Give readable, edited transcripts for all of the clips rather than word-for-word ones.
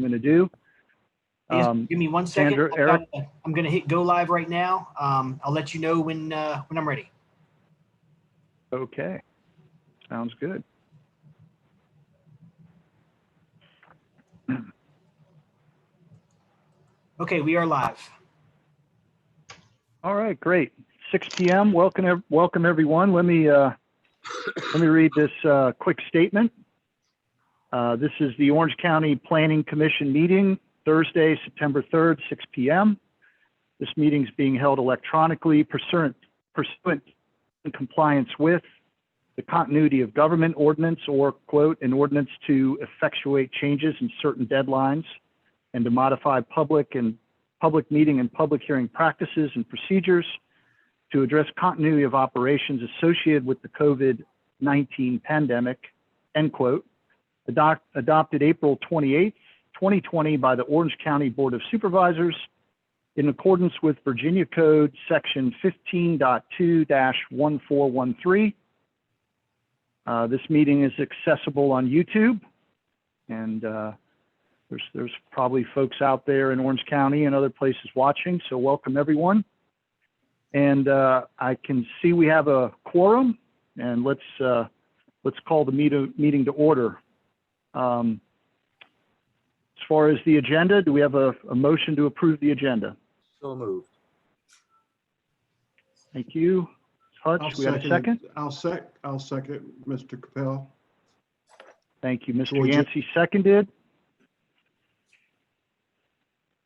I'm going to do. Give me 1 second. Sandra, Eric. I'm going to hit go live right now. I'll let you know when I'm ready. Okay, sounds good. Okay, we are live. All right, great. 6 p.m. Welcome everyone. Let me read this quick statement. This is the Orange County Planning Commission meeting, Thursday, September 3rd, 6 p.m. This meeting is being held electronically pursuant in compliance with the continuity of government ordinance, or quote, an ordinance to effectuate changes in certain deadlines and to modify public meeting and public hearing practices and procedures to address continuity of operations associated with the COVID-19 pandemic, end quote, adopted April 28th, 2020 by the Orange County Board of Supervisors in accordance with Virginia Code Section 15.2-1413. This meeting is accessible on YouTube, and there's probably folks out there in Orange County and other places watching, so welcome everyone. And I can see we have a quorum, and let's call the meeting to order. As far as the agenda, do we have a motion to approve the agenda? So moved. Thank you. Hutch, we have a second? I'll second it, Mr. Capel. Thank you. Mr. George. Yancey seconded.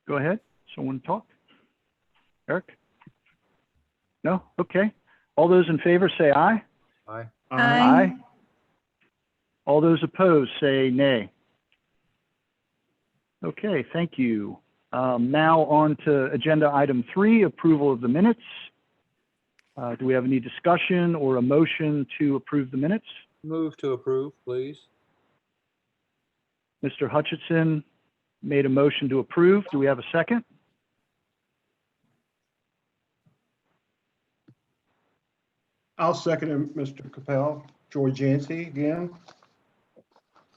Go ahead. Someone talk? Eric? No? Okay. All those in favor say aye. Aye. Aye. All those opposed say nay. Okay, thank you. Now on to agenda item 3, approval of the minutes. Do we have any discussion or a motion to approve the minutes? Move to approve, please. Mr. Hutchinson made a motion to approve. Do we have a second? I'll second it, Mr. Capel. George Yancey again.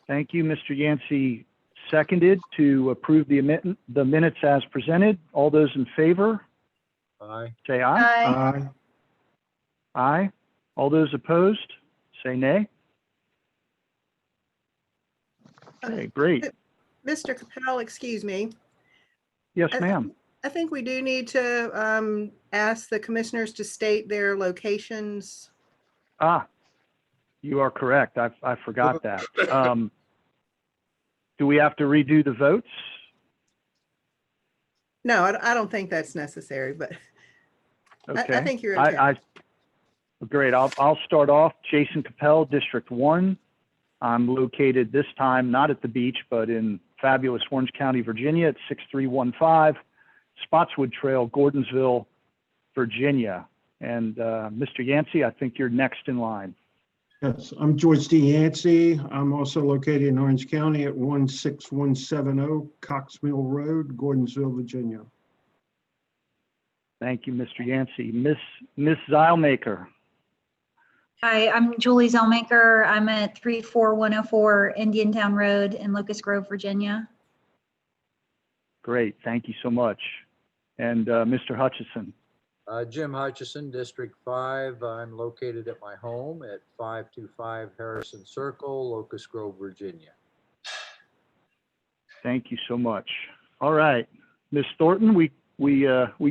Thank you. Mr. Yancey seconded to approve the minutes as presented. All those in favor, Aye. say aye. Aye. Aye. All those opposed, say nay. Okay, great. Mr. Capel, excuse me. Yes, ma'am. I think we do need to ask the commissioners to state their locations. You are correct. I forgot that. Do we have to redo the votes? No, I don't think that's necessary, but Okay. I think you're okay. Great. I'll start off. Jason Capel, District 1. I'm located this time not at the beach, but in fabulous Orange County, Virginia at 6315 Spotswood Trail, Gordonsville, Virginia. And Mr. Yancey, I think you're next in line. Yes, I'm George D. Yancey. I'm also located in Orange County at 16170 Cox Mill Road, Gordonsville, Virginia. Thank you, Mr. Yancey. Miss Zeilmaker. Hi, I'm Julie Zellmaker. I'm at 34104 Indiantown Road in Locust Grove, Virginia. Great, thank you so much. And Mr. Hutchison. Jim Hutchison, District 5. I'm located at my home at 525 Harrison Circle, Locust Grove, Virginia. Thank you so much. All right, Ms. Thornton, we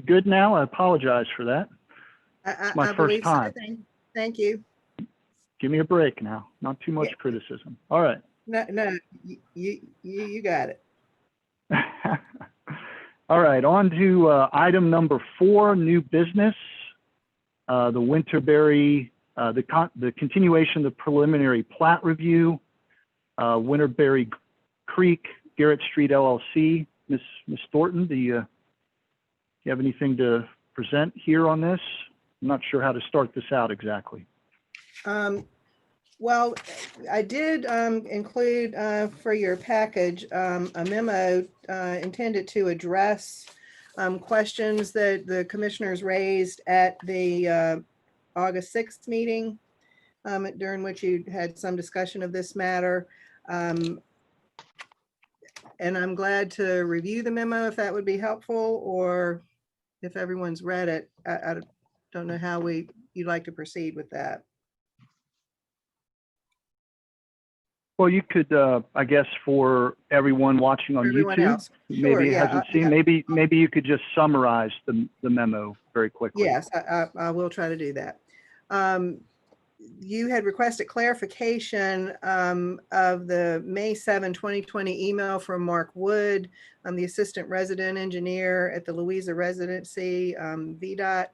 good now? I apologize for that. It's my first time. So. Thank you. Give me a break now. Not too much criticism. All right. No, you got it. All right, on to item number 4, new business. The Winterberry, the continuation of the preliminary plat review, Winterberry Creek, Garrett Street LLC. Ms. Thornton, do you have anything to present here on this? I'm not sure how to start this out exactly. Well, I did include for your package a memo intended to address questions that the commissioners raised at the August 6th meeting, during which you had some discussion of this matter. And I'm glad to review the memo if that would be helpful, or if everyone's read it. I don't know how you'd like to proceed with that. Well, you could, I guess, for everyone watching on Everyone YouTube, else. Sure, maybe yeah, hasn't yeah. seen, maybe you could just summarize the memo very quickly. Yes, I will try to do that. You had requested clarification of the May 7, 2020 email from Mark Wood, the Assistant Resident Engineer at the Louisa Residency, VDOT,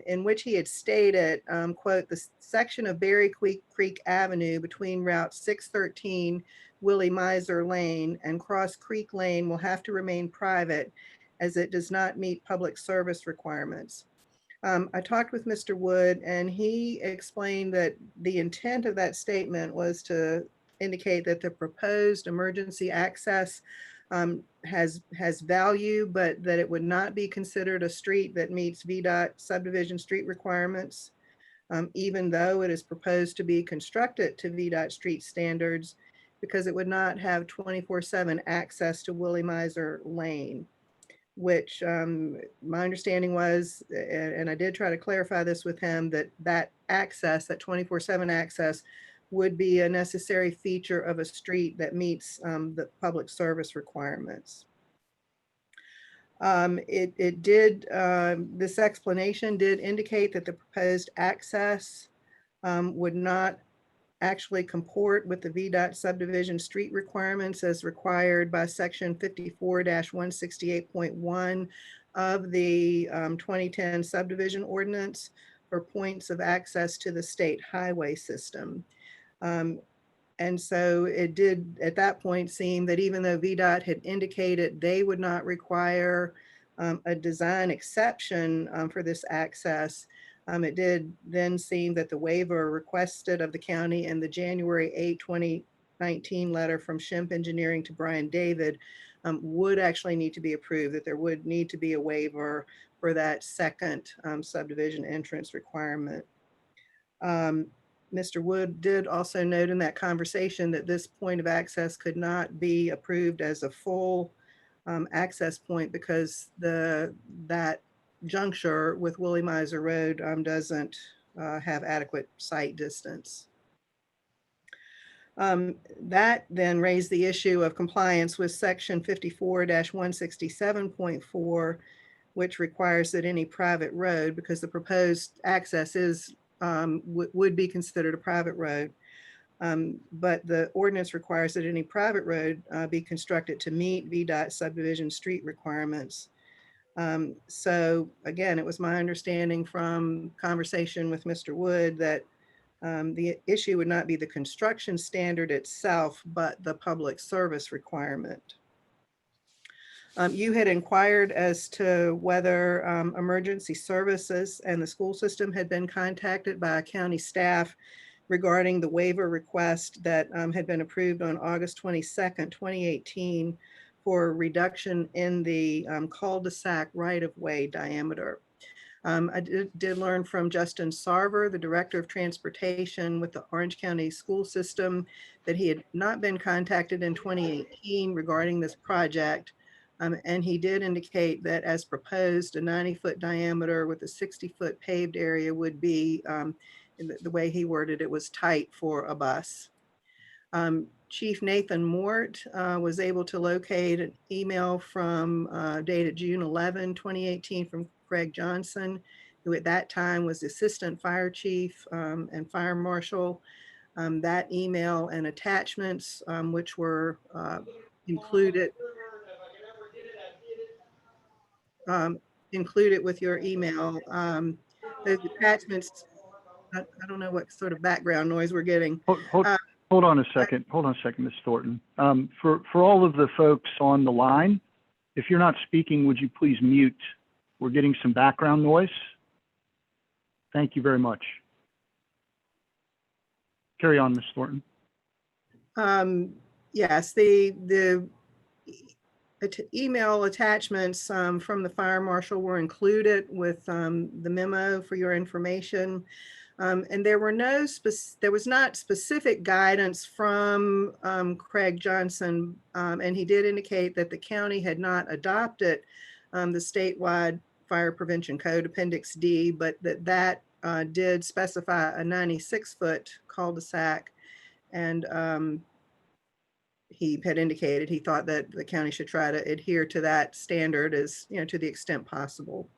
in which he had stated, quote, "The section of Berry Creek Avenue between Route 613 Willie Miser Lane and Cross Creek Lane will have to remain private as it does not meet public service requirements." I talked with Mr. Wood, and he explained that the intent of that statement was to indicate that the proposed emergency access has value, but that it would not be considered a street that meets VDOT subdivision street requirements, even though it is proposed to be constructed to VDOT street standards, because it would not have 24/7 access to Willie Miser Lane, which my understanding was, and I did try to clarify this with him, that access, that 24/7 access, would be a necessary feature of a street that meets the public service requirements. This explanation did indicate that the proposed access would not actually comport with the VDOT subdivision street requirements as required by section 54-168.1 of the 2010 subdivision ordinance for points of access to the state highway system. And so it did at that point seem that even though VDOT had indicated they would not require a design exception for this access, it did then seem that the waiver requested of the county in the January 8, 2019 letter from Shimp Engineering to Brian David would actually need to be approved, that there would need to be a waiver for that second subdivision entrance requirement. Mr. Wood did also note in that conversation that this point of access could not be approved as a full access point because that juncture with Willie Miser Road doesn't have adequate sight distance. That then raised the issue of compliance with section 54-167.4, which requires that any private road, because the proposed access is would be considered a private road, but the ordinance requires that any private road be constructed to meet VDOT subdivision street requirements. So again, it was my understanding from conversation with Mr. Wood that the issue would not be the construction standard itself, but the public service requirement. You had inquired as to whether emergency services and the school system had been contacted by county staff regarding the waiver request that had been approved on August 22nd, 2018 for reduction in the cul-de-sac right-of-way diameter. I did learn from Justin Sarver, the Director of Transportation with the Orange County School System, that he had not been contacted in 2018 regarding this project. And he did indicate that as proposed, a 90-foot diameter with a 60-foot paved area would be, in the way he worded it, was tight for a bus. Chief Nathan Mort was able to locate an email from dated June 11, 2018 from Craig Johnson, who at that time was Assistant Fire Chief and Fire Marshal. That email and attachments, which were included with your email. Those attachments, I don't know what sort of background noise we're getting. Hold on a second. Hold on a second, Ms. Thornton. For all of the folks on the line, if you're not speaking, would you please mute? We're getting some background noise. Thank you very much. Carry on, Ms. Thornton. Yes, the email attachments from the fire marshal were included with the memo for your information. And there was not specific guidance from Craig Johnson, and he did indicate that the county had not adopted the statewide Fire Prevention Code Appendix D, but that did specify a 96-foot cul-de-sac, and he had indicated he thought that the county should try to adhere to that standard as, to the extent possible.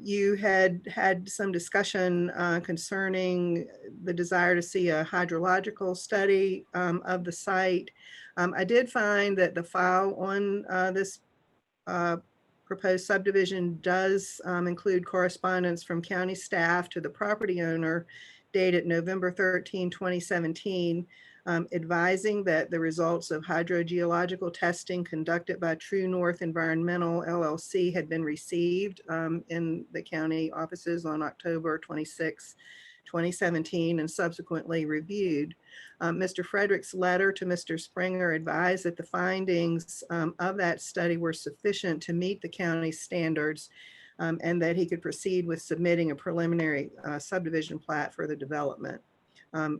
You had some discussion concerning the desire to see a hydrological study of the site. I did find that the file on this proposed subdivision does include correspondence from county staff to the property owner dated November 13, 2017, advising that the results of hydrogeological testing conducted by True North Environmental LLC had been received in the county offices on October 26, 2017, and subsequently reviewed. Mr. Frederick's letter to Mr. Springer advised that the findings of that study were sufficient to meet the county's standards, and that he could proceed with submitting a preliminary subdivision plat for the development.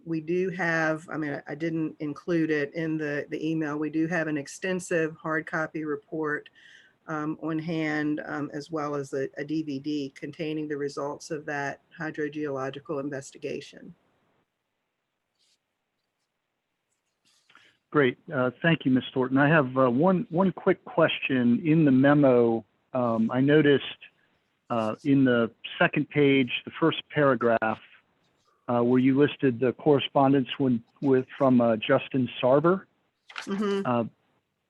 We do have, I didn't include it in the email, we do have an extensive hard copy report on hand, as well as a DVD containing the results of that hydrogeological investigation. Great. Thank you, Ms. Thornton. I have one quick question. In the memo, I noticed in the second page, the first paragraph, where you listed the correspondence from Justin Sarver. Mhm.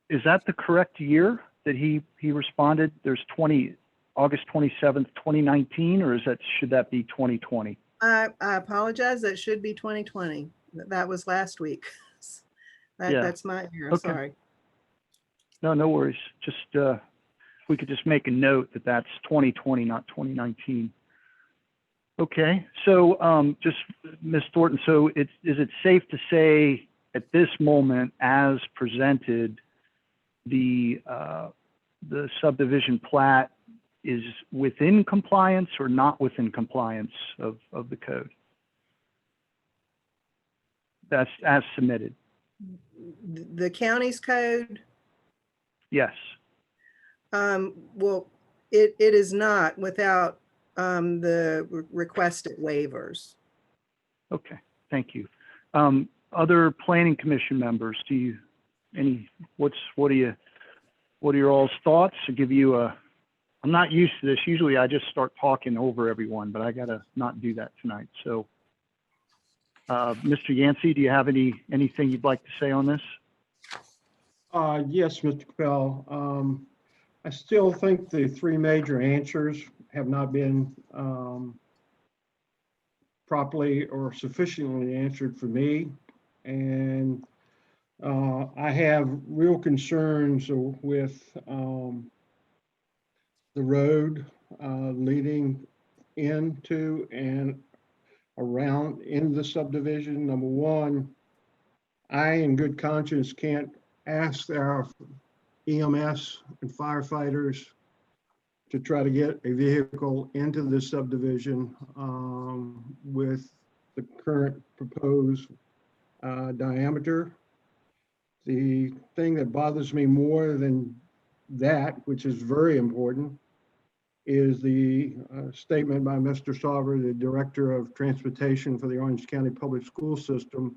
Is that the correct year that he responded? There's August 27th, 2019, or should that be 2020? I apologize, that should be 2020. That was last week. Yeah. That's my error, Okay. sorry. No worries. Just we could just make a note that that's 2020, not 2019. Okay, so just Ms. Thornton, so is it safe to say at this moment, as presented, the subdivision plat is within compliance or not within compliance of the code? That's as submitted. The county's code, Yes. well, it is not without the requested waivers. Okay, thank you. Other planning commission members, what are your all's thoughts? To give you I'm not used to this. Usually I just start talking over everyone, but I gotta not do that tonight. So, Mr. Yancey, do you have anything you'd like to say on this? Yes, Mr. Capel. I still think the three major answers have not been properly or sufficiently answered for me. And I have real concerns with the road leading into and around in the subdivision. Number one, I in good conscience can't ask our EMS and firefighters to try to get a vehicle into the subdivision with the current proposed diameter. The thing that bothers me more than that, which is very important, is the statement by Mr. Sarver, the Director of Transportation for the Orange County Public School System,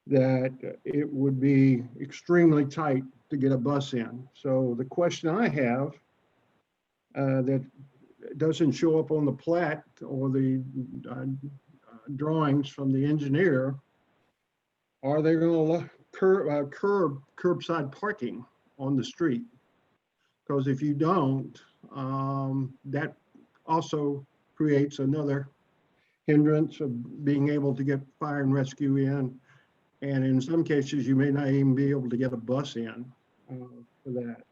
that it would be extremely tight to get a bus in. So the question I have that doesn't show up on the plat or the drawings from the engineer, are they going to curbside parking on the street? Because if you don't, that also creates another hindrance of being able to get fire and rescue in. And in some cases, you may not even be able to get a bus in for that.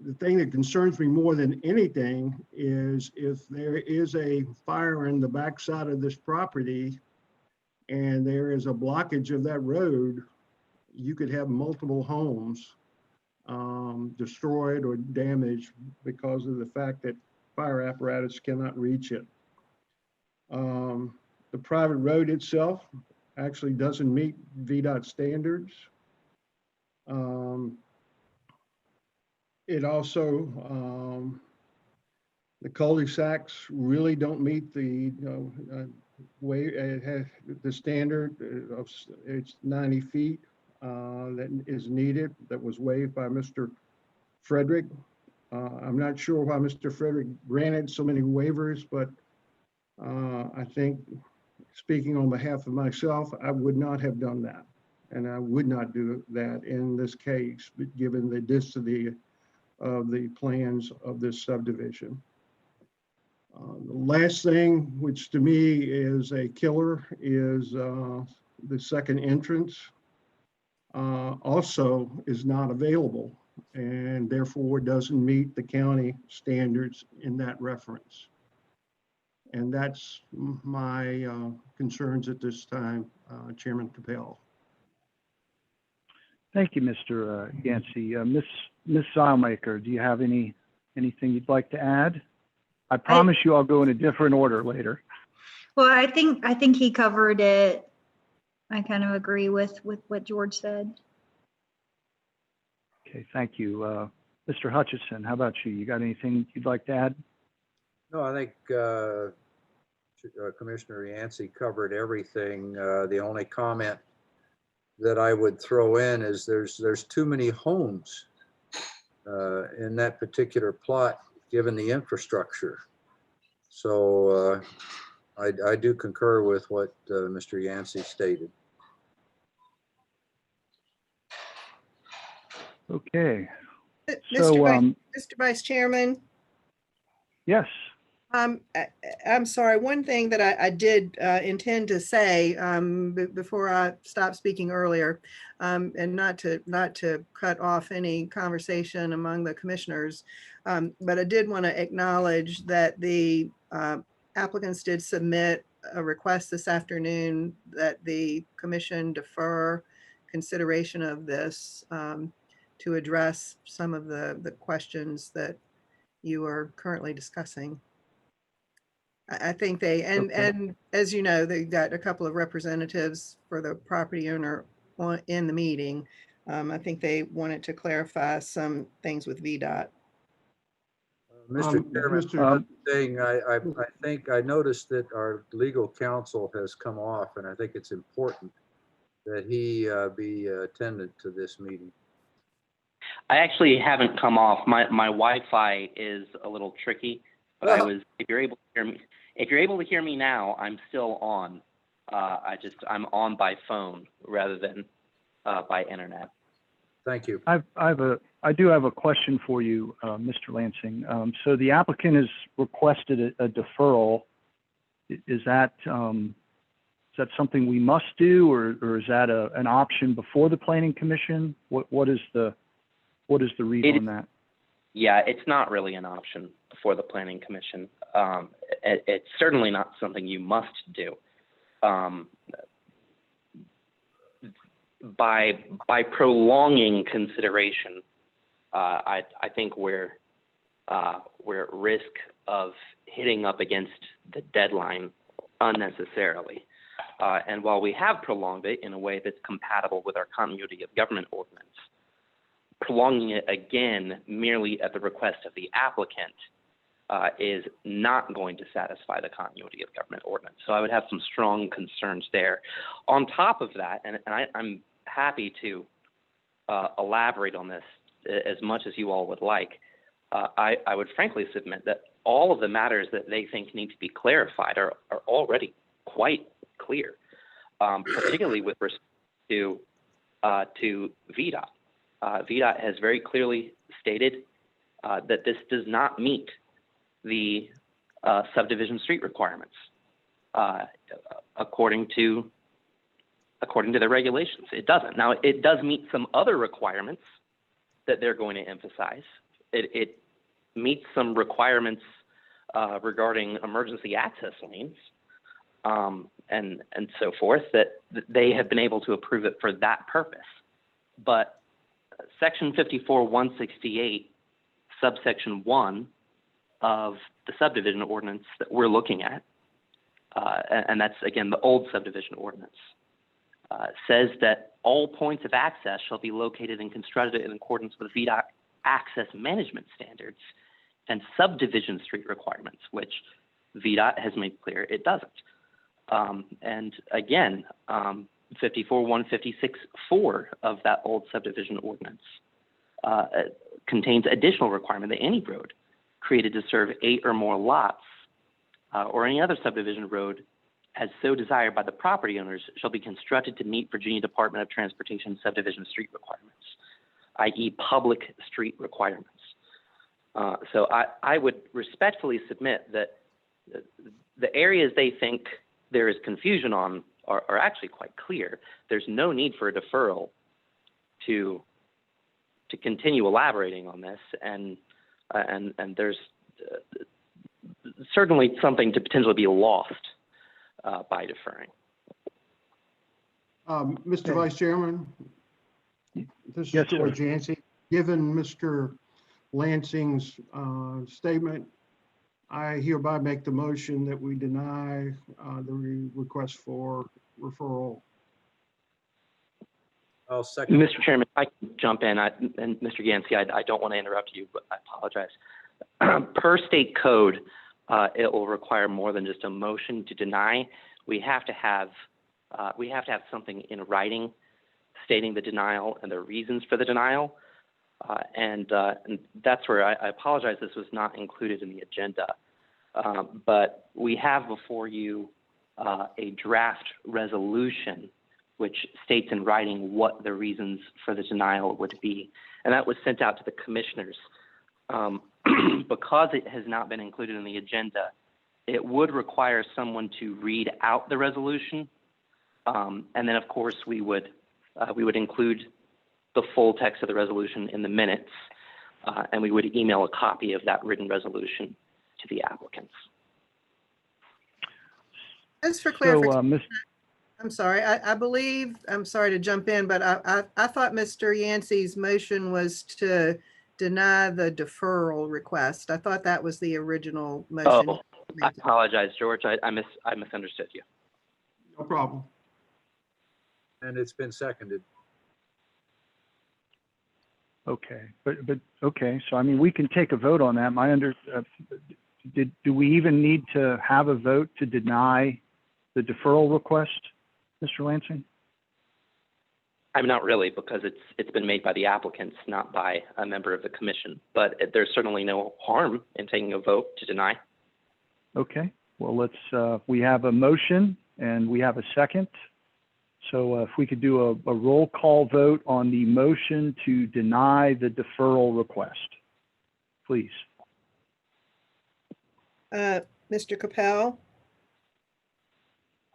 The thing that concerns me more than anything is if there is a fire in the backside of this property and there is a blockage of that road, you could have multiple homes destroyed or damaged because of the fact that fire apparatus cannot reach it. The private road itself actually doesn't meet VDOT standards. It also, the cul-de-sacs really don't meet the way it has the standard of it's 90 feet that is needed, that was waived by Mr. Frederick. I'm not sure why Mr. Frederick granted so many waivers, but I think, speaking on behalf of myself, I would not have done that. And I would not do that in this case, given the density of the plans of this subdivision. The last thing, which to me is a killer, is the second entrance also is not available, and therefore doesn't meet the county standards in that reference. And that's my concerns at this time, Chairman Capel. Thank you, Mr. Yancey. Ms. Zylmaker, do you have anything you'd like to add? I promise you I'll go in a different order later. Well, I think he covered it. I kind of agree with what George said. Okay, thank you. Mr. Hutchison, how about you? You got anything you'd like to add? No, I think Commissioner Yancey covered everything. The only comment that I would throw in is there's too many homes in that particular plot, given the infrastructure. So I do concur with what Mr. Yancey stated. Okay, Mr. Vice Chairman, yes. I'm sorry. One thing that I did intend to say before I stopped speaking earlier, and not to cut off any conversation among the commissioners, but I did want to acknowledge that the applicants did submit a request this afternoon that the commission defer consideration of this to address some of the questions that you are currently discussing. I think they, and as you know, they got a couple of representatives for the property owner in the meeting. I think they wanted to clarify some things with VDOT. Mr. Chairman, Mr. thing, I think I noticed that our legal counsel has come off, and I think it's important that he be attendant to this meeting. I actually haven't come off. My Wi-Fi is a little tricky, but if you're able to hear me now, I'm still on. I'm on by phone rather than by internet. Thank you. I do have a question for you, Mr. Lansing. So the applicant has requested a deferral. Is that something we must do, or is that an option before the Planning Commission? What is the read on that? Yeah, it's not really an option for the Planning Commission. It's certainly not something you must do. By prolonging consideration, I think we're at risk of hitting up against the deadline unnecessarily. And while we have prolonged it in a way that's compatible with our continuity of government ordinance, prolonging it again merely at the request of the applicant is not going to satisfy the continuity of government ordinance. So I would have some strong concerns there. On top of that, and I'm happy to elaborate on this as much as you all would like, I would frankly submit that all of the matters that they think need to be clarified are already quite clear, particularly with respect to VDOT. VDOT has very clearly stated that this does not meet the subdivision street requirements according to the regulations. It doesn't. Now, it does meet some other requirements that they're going to emphasize. It meets some requirements regarding emergency access lanes and so forth that they have been able to approve it for that purpose. But Section 54-168, subsection 1 of the subdivision ordinance that we're looking at and that's again the old subdivision ordinance, says that all points of access shall be located and constructed in accordance with VDOT access management standards and subdivision street requirements, which VDOT has made clear it doesn't. And again, 54-156-4 of that old subdivision ordinance contains additional requirement that any road created to serve 8 or more lots or any other subdivision road as so desired by the property owners shall be constructed to meet Virginia Department of Transportation subdivision street requirements, i.e. public street requirements. So I would respectfully submit that the areas they think there is confusion on are actually quite clear. There's no need for a deferral to continue elaborating on this, and there's certainly something to potentially be lost by deferring. Mr. Vice Chairman, this is Yes, sir. George Yancey. Given Mr. Lansing's statement, I hereby make the motion that we deny the request for referral. I'll second. Mr. Chairman, if I can jump in, and Mr. Yancey, I don't want to interrupt you, but I apologize. Per state code, it will require more than just a motion to deny. We have to have something in writing stating the denial and the reasons for the denial. And that's where I apologize this was not included in the agenda. But we have before you a draft resolution which states in writing what the reasons for the denial would be. And that was sent out to the commissioners. Because it has not been included in the agenda, it would require someone to read out the resolution. And then, of course, we would include the full text of the resolution in the minutes, and we would email a copy of that written resolution to the applicants. Just for So, clarification, I'm sorry, I believe, I'm sorry to jump in, but I thought Mr. Yancey's motion was to deny the deferral request. I thought that was the original motion. Oh, I apologize, George. I misunderstood you. No problem. And it's been seconded. okay, but okay. So I mean, we can take a vote on that. Do we even need to have a vote to deny the deferral request, Mr. Lansing? I'm not really, because it's been made by the applicants, not by a member of the commission. But there's certainly no harm in taking a vote to deny. Okay. Well, let's. We have a motion and we have a second. So if we could do a roll call vote on the motion to deny the deferral request, please. Mr. Capel,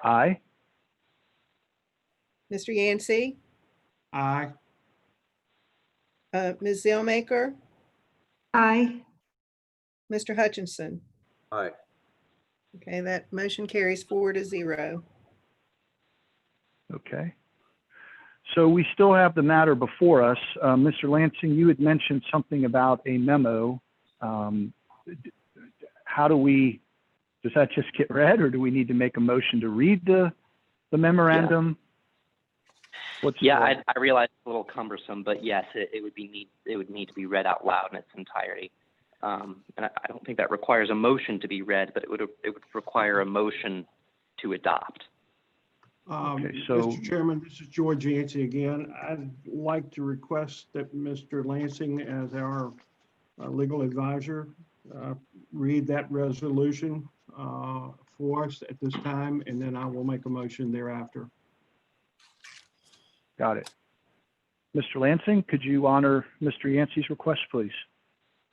Aye. Mr. Yancey, Aye. Ms. Zellmaker, Aye. Mr. Hutchinson. Aye. Okay, that motion carries 4-0. Okay. So we still have the matter before us. Mr. Lansing, you had mentioned something about a memo. How do we, does that just get read, or do we need to make a motion to read the memorandum? Yeah, I realize it's a little cumbersome, but yes, it would need to be read out loud in its entirety. And I don't think that requires a motion to be read, but it would require a motion to adopt. Okay, so- Mr. Chairman, this is George Yancey again. I'd like to request that Mr. Lansing, as our legal advisor, read that resolution for us at this time, and then I will make a motion thereafter. Got it. Mr. Lansing, could you honor Mr. Yancey's request, please?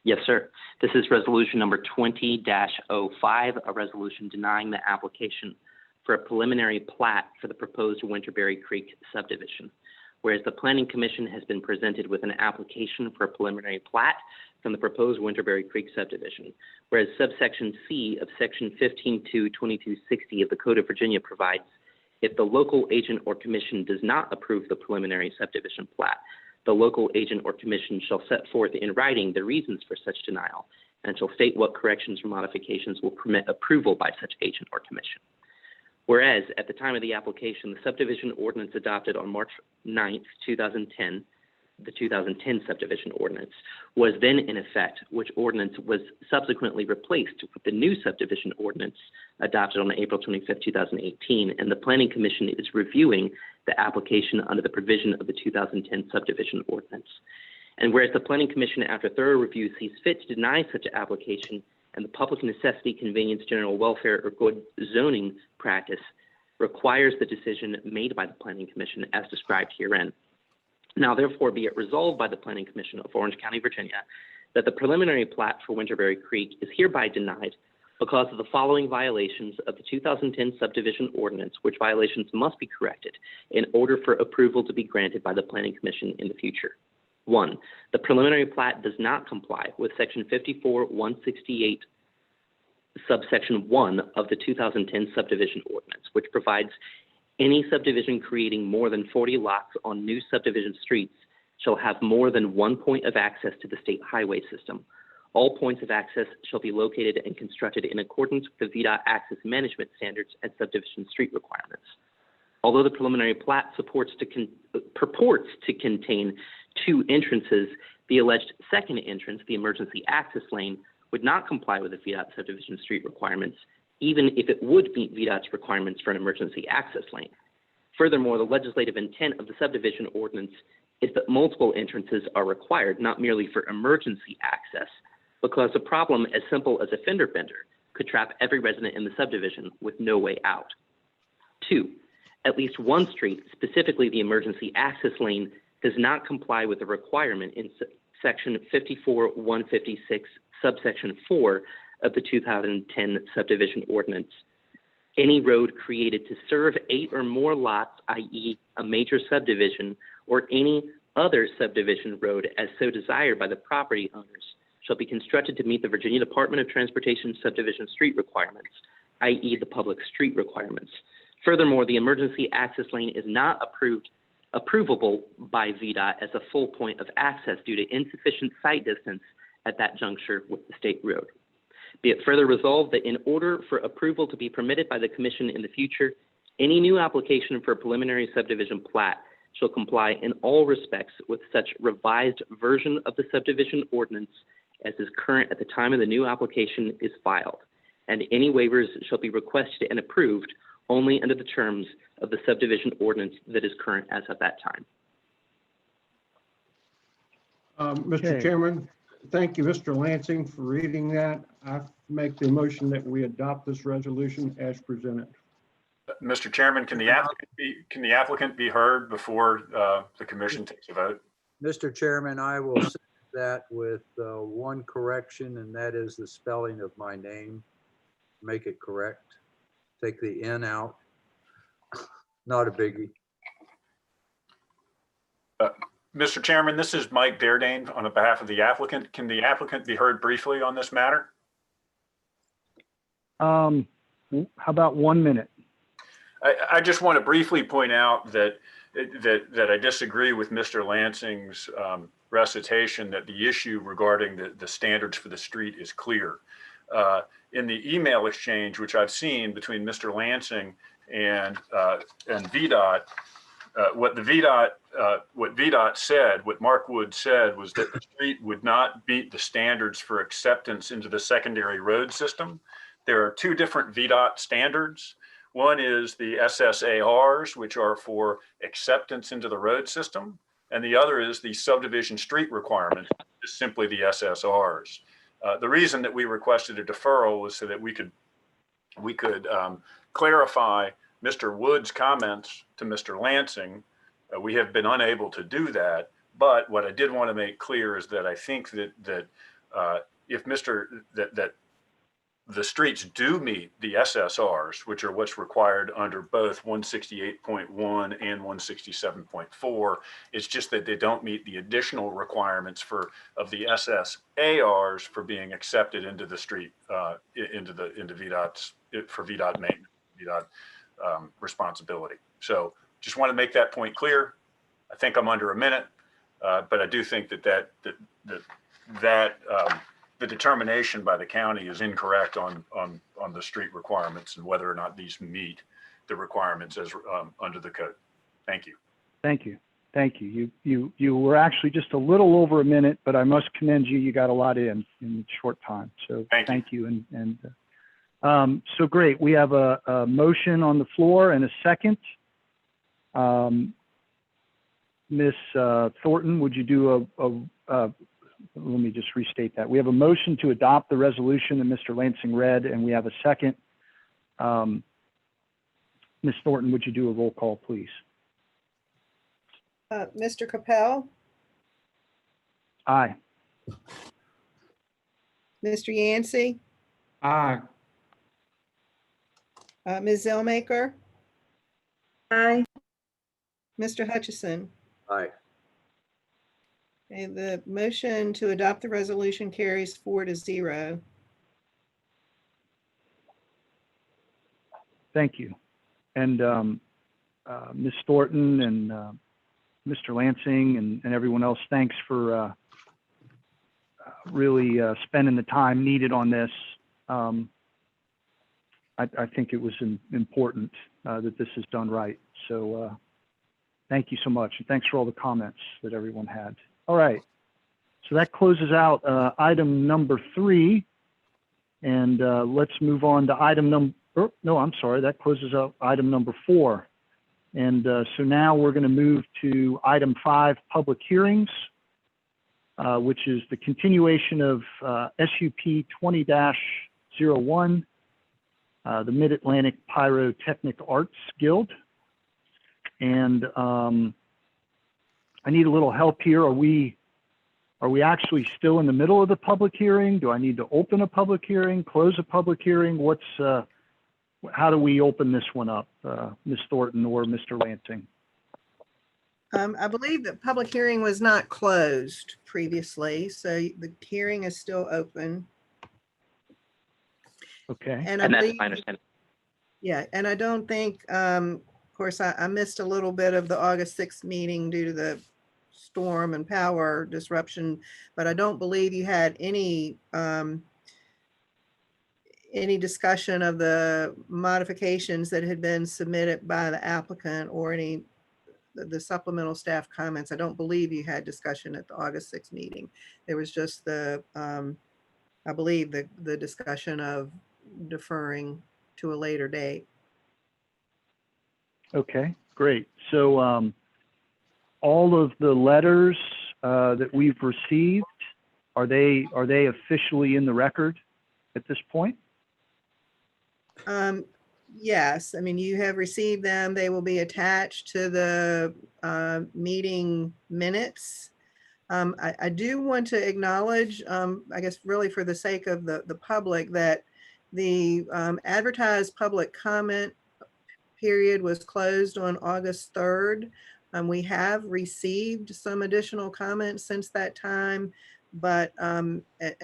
Yes, sir. This is resolution number 20-05, a resolution denying the application for a preliminary plat for the proposed Winterberry Creek subdivision. Whereas the Planning Commission has been presented with an application for a preliminary plat from the proposed Winterberry Creek subdivision. Whereas subsection C of section 15.2.2260 of the Code of Virginia provides, if the local agent or commission does not approve the preliminary subdivision plat, the local agent or commission shall set forth in writing the reasons for such denial and shall state what corrections or modifications will permit approval by such agent or commission. Whereas at the time of the application, the subdivision ordinance adopted on March 9th, 2010, the 2010 subdivision ordinance, was then in effect, which ordinance was subsequently replaced with the new subdivision ordinance adopted on April 25th, 2018, and the Planning Commission is reviewing the application under the provision of the 2010 subdivision ordinance. And whereas the Planning Commission, after thorough review, sees fit to deny such an application, and the public necessity, convenience, general welfare, or good zoning practice requires the decision made by the Planning Commission as described herein. Now, therefore, be it resolved by the Planning Commission of Orange County, Virginia, that the preliminary plat for Winterberry Creek is hereby denied because of the following violations of the 2010 subdivision ordinance, which violations must be corrected in order for approval to be granted by the Planning Commission in the future. 1, the preliminary plat does not comply with section 54-168, subsection 1 of the 2010 subdivision ordinance, which provides any subdivision creating more than 40 lots on new subdivision streets shall have more than one point of access to the state highway system. All points of access shall be located and constructed in accordance with the VDOT access management standards and subdivision street requirements. Although the preliminary plat purports to contain 2 entrances, the alleged second entrance, the emergency access lane, would not comply with the VDOT subdivision street requirements, even if it would meet VDOT's requirements for an emergency access lane. Furthermore, the legislative intent of the subdivision ordinance is that multiple entrances are required, not merely for emergency access, because a problem as simple as a fender bender could trap every resident in the subdivision with no way out. 2, at least one street, specifically the emergency access lane, does not comply with the requirement in section 54-156, subsection 4 of the 2010 subdivision ordinance. Any road created to serve 8 or more lots, i.e. a major subdivision, or any other subdivision road as so desired by the property owners, shall be constructed to meet the Virginia Department of Transportation subdivision street requirements, i.e. the public street requirements. Furthermore, the emergency access lane is not approvable by VDOT as a full point of access due to insufficient site distance at that juncture with the state road. Be it further resolved that in order for approval to be permitted by the Commission in the future, any new application for a preliminary subdivision plat shall comply in all respects with such revised version of the subdivision ordinance as is current at the time of the new application is filed, and any waivers shall be requested and approved only under the terms of the subdivision ordinance that is current as of that time. Mr. Okay. Chairman, thank you, Mr. Lansing, for reading that. I make the motion that we adopt this resolution as presented. Mr. Chairman, can the applicant be heard before the commission takes a vote? Mr. Chairman, I will say that with one correction, and that is the spelling of my name. Make it correct. Take the N out. Not a biggie. Mr. Chairman, this is Mike Dardane on behalf of the applicant. Can the applicant be heard briefly on this matter? How about 1 minute? I just want to briefly point out that I disagree with Mr. Lansing's recitation that the issue regarding the standards for the street is clear. In the email exchange, which I've seen between Mr. Lansing and VDOT, what VDOT said, what Mark Wood said, was that the street would not meet the standards for acceptance into the secondary road system. There are 2 different VDOT standards. One is the SSARs, which are for acceptance into the road system, and the other is the subdivision street requirement, is simply the SSRs. The reason that we requested a deferral was so that we could clarify Mr. Wood's comments to Mr. Lansing. We have been unable to do that, but what I did want to make clear is that I think that if the streets do meet the SSRs, which are what's required under both 168.1 and 167.4. It's just that they don't meet the additional requirements of the SSARs for being accepted into the street, into VDOT's, for VDOT maintenance, VDOT responsibility. So just want to make that point clear. I think I'm under a minute, but I do think that the determination by the county is incorrect on the street requirements and whether or not these meet the requirements as under the code. Thank you. Thank you. Thank you. You were actually just a little over a minute, but I must commend you. You got a lot in a short time. So Thank you. So great. We have a motion on the floor and a second. Ms. Thornton, would you do let me just restate that. We have a motion to adopt the resolution that Mr. Lansing read, and we have a second. Ms. Thornton, would you do a roll call, please? Mr. Capel, Aye. Mr. Yancey, Aye. Ms. Zellmaker, Aye. Mr. Hutchison. Aye. Okay, the motion to adopt the resolution carries 4-0. Thank you. And Ms. Thornton and Mr. Lansing and everyone else, thanks for really spending the time needed on this. I think it was important that this is done right. So thank you so much. And thanks for all the comments that everyone had. All right. So that closes out item number 3. And let's move on to item that closes out item number 4. And so now we're going to move to item 5, public hearings, which is the continuation of SUP 20-01, the Mid-Atlantic Pyrotechnic Arts Guild. And I need a little help here. Are we actually still in the middle of the public hearing? Do I need to open a public hearing, close a public hearing? How do we open this one up, Ms. Thornton or Mr. Lansing? I believe the public hearing was not closed previously, so the hearing is still open. Okay. And I And that's believe, my understanding. yeah, and I don't think, of course, I missed a little bit of the August 6th meeting due to the storm and power disruption, but I don't believe you had any discussion of the modifications that had been submitted by the applicant or the supplemental staff comments. I don't believe you had discussion at the August 6th meeting. There was just I believe the discussion of deferring to a later date. Okay, great. So all of the letters that we've received, are they officially in the record at this point? Yes, I mean, you have received them. They will be attached to the meeting minutes. I do want to acknowledge, I guess really for the sake of the public, that the advertised public comment period was closed on August 3rd. We have received some additional comments since that time, but and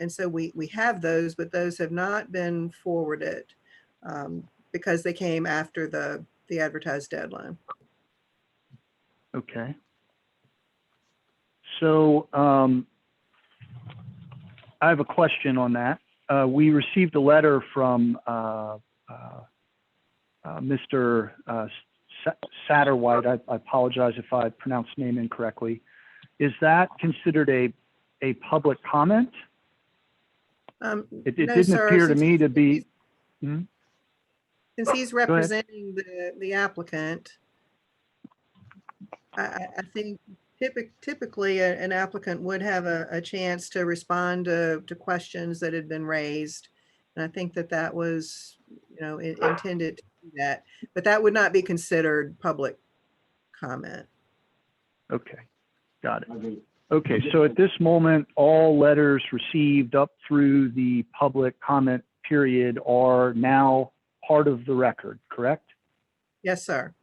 so we have those, but those have not been forwarded because they came after the advertised deadline. Okay. So I have a question on that. We received a letter from Mr. Satterwhite. I apologize if I pronounced the name incorrectly. Is that considered a public comment? It No, didn't sir, appear to me to be. Since he's representing the applicant, I think typically an applicant would have a chance to respond to questions that had been raised. And I think that was, intended to do that, but that would not be considered public comment. Okay, got it. Okay, so at this moment, all letters received up through the public comment period are now part of the record, correct? Yes, sir.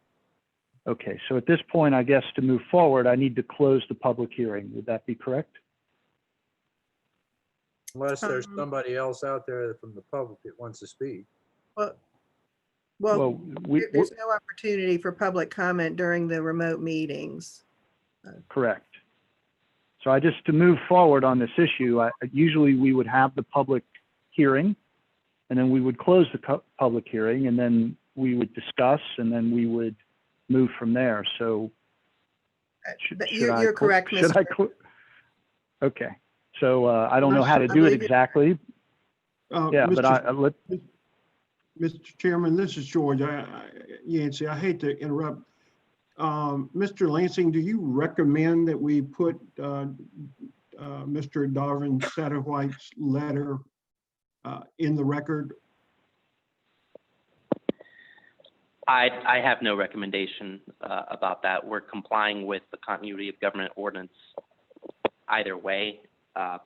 Okay, so at this point, I guess to move forward, I need to close the public hearing. Would that be correct? Unless there's somebody else out there from the public that wants to speak. Well, there's no opportunity for public comment during the remote meetings. Correct. So to move forward on this issue, usually we would have the public hearing, and then we would close the public hearing, and then we would discuss, and then we would move from there. So should I You're cl- correct, should I Mr. cl- Okay, so I don't know how to do it exactly. Yeah, but let, Mr. Chairman, this is George. Yancey, I hate to interrupt. Mr. Lansing, do you recommend that we put Mr. Darvin Satterwhite's letter in the record? I have no recommendation about that. We're complying with the continuity of government ordinance either way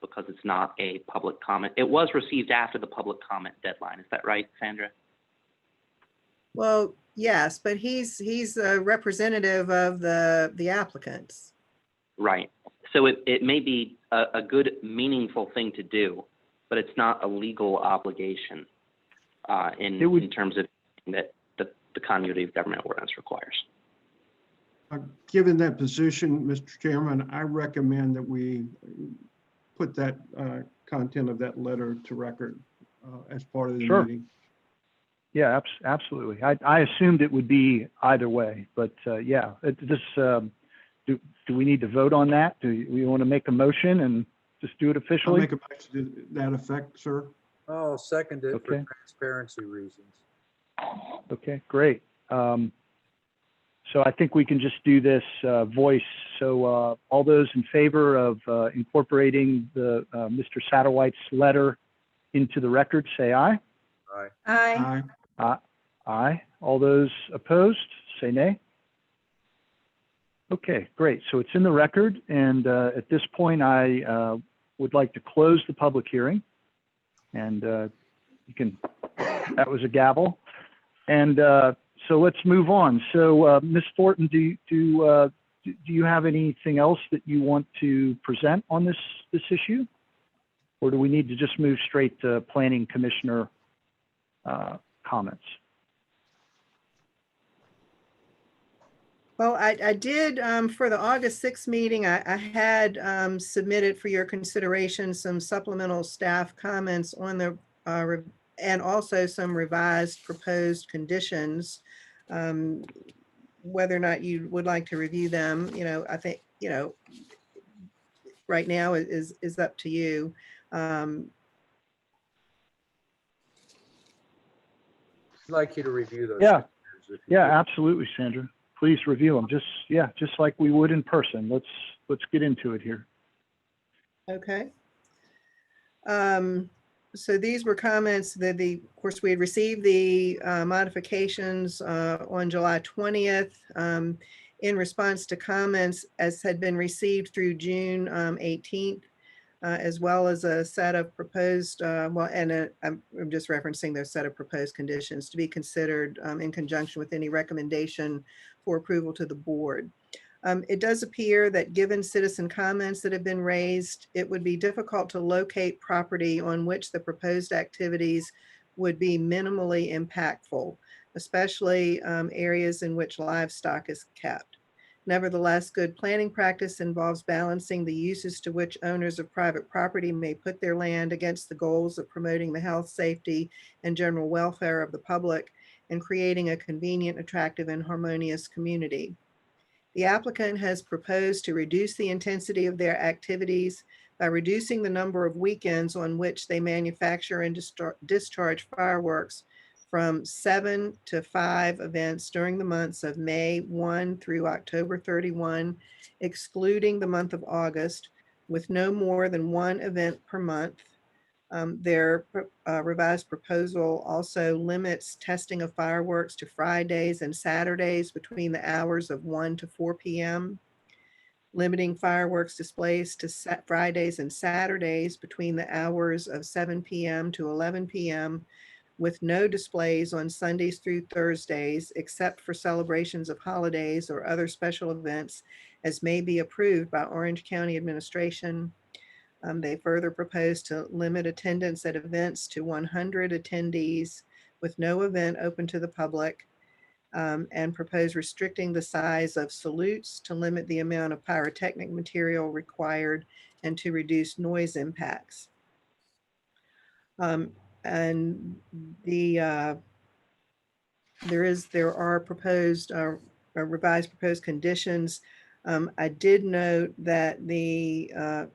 because it's not a public comment. It was received after the public comment deadline. Is that right, Sandra? Well, yes, but he's a representative of the applicants. Right. So it may be a good, meaningful thing to do, but it's not a legal obligation in terms of that the continuity of government ordinance requires. Given that position, Mr. Chairman, I recommend that we put that content of that letter to record as part of the Sure. meeting. yeah, absolutely. I assumed it would be either way, but yeah, do we need to vote on that? Do we want to make a motion and just do it I'll officially? make a motion to that effect, sir. I'll second it for Okay. transparency reasons. Okay, great. So I think we can just do this voice. So all those in favor of incorporating the Mr. Satterwhite's letter into the record, say aye. Aye. Aye. Aye. Aye. All those opposed, say nay. Okay, great. So it's in the record. And at this point, I would like to close the public hearing. And you can, that was a gavel. And so let's move on. So Ms. Thornton, do you have anything else that you want to present on this issue? Or do we need to just move straight to Planning Commissioner comments? Well, I did, for the August 6th meeting, I had submitted for your consideration some supplemental staff comments on the, and also some revised proposed conditions. Whether or not you would like to review them, I think, right now is up to you. I'd like you to review those. Yeah. pictures if you Yeah, could. absolutely, Sandra. Please review them. Just like we would in person. Let's get into it here. Okay. So these were comments that of course, we had received the modifications on July 20th in response to comments as had been received through June 18th, as well as a set of proposed, I'm just referencing their set of proposed conditions to be considered in conjunction with any recommendation for approval to the board. It does appear that given citizen comments that have been raised, it would be difficult to locate property on which the proposed activities would be minimally impactful, especially areas in which livestock is kept. Nevertheless, good planning practice involves balancing the uses to which owners of private property may put their land against the goals of promoting the health, safety, and general welfare of the public and creating a convenient, attractive, and harmonious community. The applicant has proposed to reduce the intensity of their activities by reducing the number of weekends on which they manufacture and discharge fireworks from 7 to 5 events during the months of May 1 through October 31, excluding the month of August, with no more than 1 event per month. Their revised proposal also limits testing of fireworks to Fridays and Saturdays between the hours of 1 to 4 p.m., limiting fireworks displays to Fridays and Saturdays between the hours of 7 p.m. to 11 p.m., with no displays on Sundays through Thursdays, except for celebrations of holidays or other special events as may be approved by Orange County administration. They further propose to limit attendance at events to 100 attendees with no event open to the public, and propose restricting the size of salutes to limit the amount of pyrotechnic material required and to reduce noise impacts. And the there are proposed, revised proposed conditions. I did note that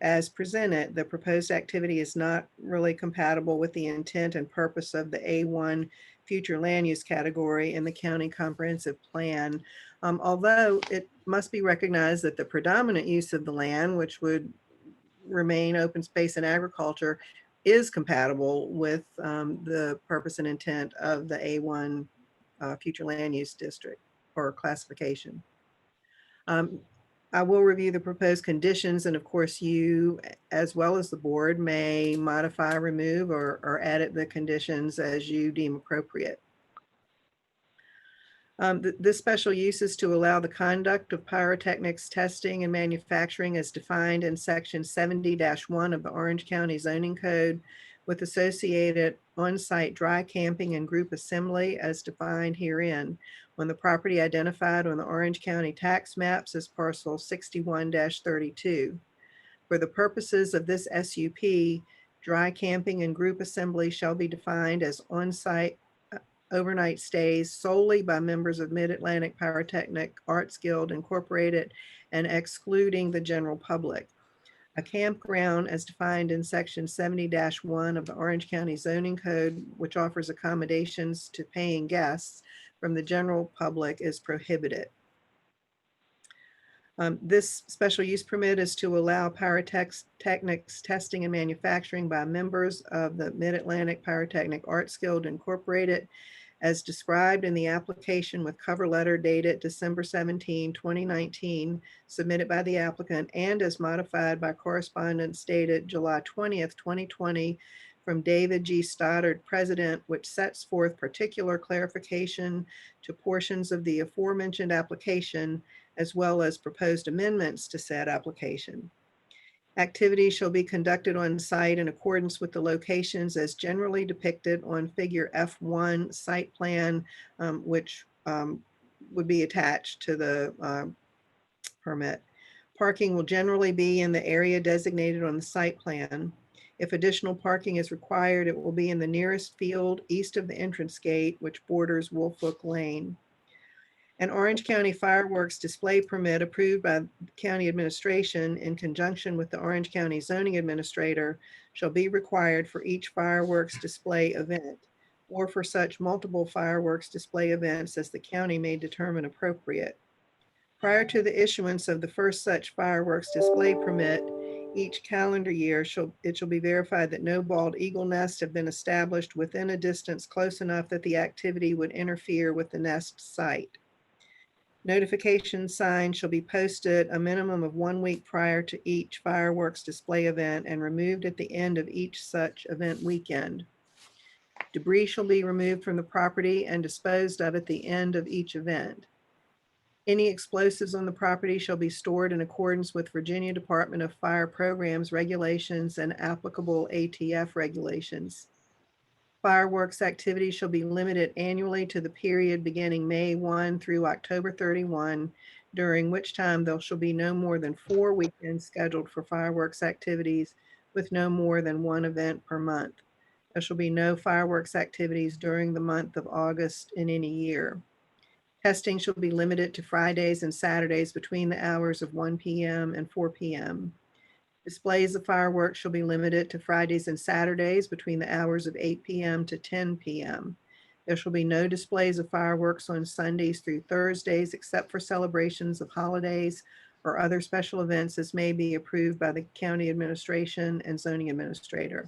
as presented, the proposed activity is not really compatible with the intent and purpose of the A1 future land use category in the county comprehensive plan. Although it must be recognized that the predominant use of the land, which would remain open space and agriculture, is compatible with the purpose and intent of the A1 future land use district or classification. I will review the proposed conditions, and of course you, as well as the board, may modify, remove, or edit the conditions as you deem appropriate. This special use is to allow the conduct of pyrotechnics testing and manufacturing as defined in section 70-1 of the Orange County Zoning Code, with associated on-site dry camping and group assembly as defined herein on the property identified on the Orange County tax maps as parcel 61-32. For the purposes of this SUP, dry camping and group assembly shall be defined as on-site overnight stays solely by members of Mid-Atlantic Pyrotechnic Arts Guild Incorporated and excluding the general public. A campground as defined in section 70-1 of the Orange County Zoning Code, which offers accommodations to paying guests from the general public, is prohibited. This special use permit is to allow pyrotechnics testing and manufacturing by members of the Mid-Atlantic Pyrotechnic Arts Guild Incorporated as described in the application with cover letter dated December 17, 2019, submitted by the applicant and as modified by correspondence dated July 20th, 2020 from David G. Stoddard, President, which sets forth particular clarification to portions of the aforementioned application, as well as proposed amendments to said application. Activities shall be conducted on site in accordance with the locations as generally depicted on figure F1 site plan, which would be attached to the permit. Parking will generally be in the area designated on the site plan. If additional parking is required, it will be in the nearest field east of the entrance gate, which borders Wolfhook Lane. An Orange County fireworks display permit approved by the county administration in conjunction with the Orange County zoning administrator shall be required for each fireworks display event or for such multiple fireworks display events as the county may determine appropriate. Prior to the issuance of the first such fireworks display permit, each calendar year it shall be verified that no bald eagle nests have been established within a distance close enough that the activity would interfere with the nest site. Notification signs shall be posted a minimum of 1 week prior to each fireworks display event and removed at the end of each such event weekend. Debris shall be removed from the property and disposed of at the end of each event. Any explosives on the property shall be stored in accordance with Virginia Department of Fire Programs regulations and applicable ATF regulations. Fireworks activity shall be limited annually to the period beginning May 1 through October 31, during which time there shall be no more than 4 weekends scheduled for fireworks activities with no more than 1 event per month. There shall be no fireworks activities during the month of August in any year. Testing shall be limited to Fridays and Saturdays between the hours of 1 p.m. and 4 p.m. Displays of fireworks shall be limited to Fridays and Saturdays between the hours of 8 p.m. to 10 p.m. There shall be no displays of fireworks on Sundays through Thursdays except for celebrations of holidays or other special events as may be approved by the county administration and zoning administrator.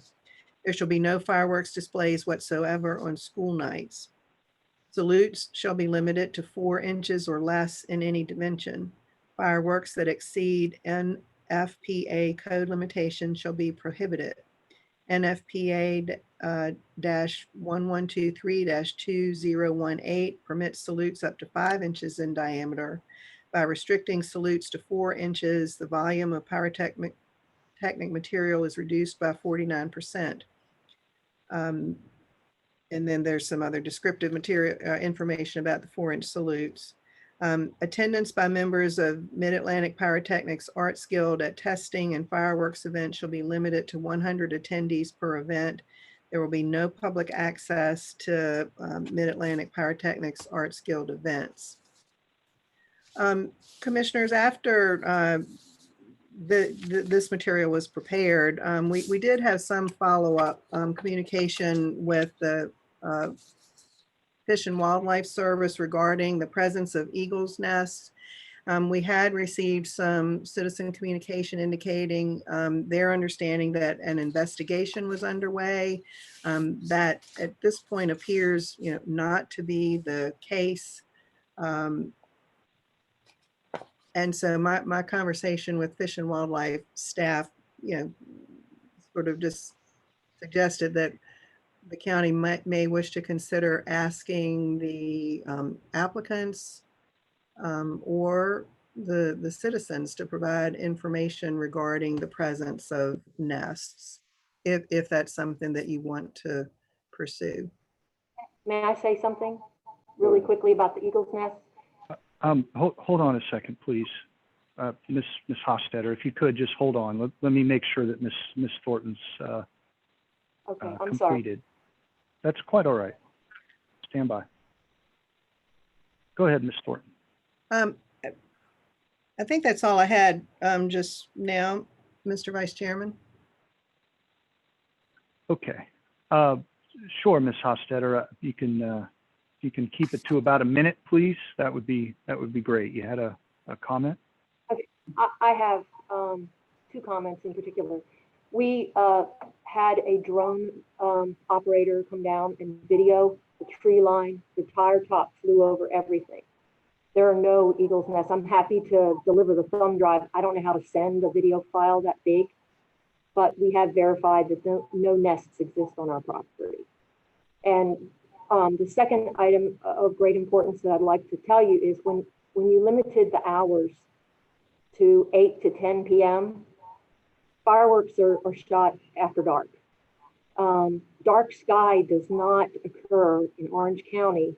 There shall be no fireworks displays whatsoever on school nights. Salutes shall be limited to 4 inches or less in any dimension. Fireworks that exceed NFPA code limitations shall be prohibited. NFPA -1123-2018 permits salutes up to 5 inches in diameter. By restricting salutes to 4 inches, the volume of pyrotechnic material is reduced by 49%. And then there's some other descriptive material information about the 4-inch salutes. Attendance by members of Mid-Atlantic Pyrotechnics Arts Guild at testing and fireworks events shall be limited to 100 attendees per event. There will be no public access to Mid-Atlantic Pyrotechnics Arts Guild events. Commissioners, after this material was prepared, we did have some follow-up communication with the Fish and Wildlife Service regarding the presence of eagles' nests. We had received some citizen communication indicating their understanding that an investigation was underway. That at this point appears, not to be the case. And so my conversation with Fish and Wildlife staff, sort of just suggested that the county may wish to consider asking the applicants or the citizens to provide information regarding the presence of nests, if that's something that you want to pursue. May I say something really quickly about the eagle's nest? Hold on a second, please. Ms. Hofstetter, if you could just hold on. Let me make sure that Ms. Thornton's Okay, I'm sorry. completed. That's quite all right. Stand by. Go ahead, Ms. Thornton. I think that's all I had just now, Mr. Vice Chairman. Okay. Sure, Ms. Hofstetter, you can keep it to about a minute, please. That would be great. You had a comment? Okay, I have two comments in particular. We had a drone operator come down and video the tree line. The tire top flew over everything. There are no eagle's nests. I'm happy to deliver the thumb drive. I don't know how to send a video file that big, but we have verified that no nests exist on our property. And the second item of great importance that I'd like to tell you is when you limited the hours to 8 to 10 p.m., fireworks are shot after dark. Dark sky does not occur in Orange County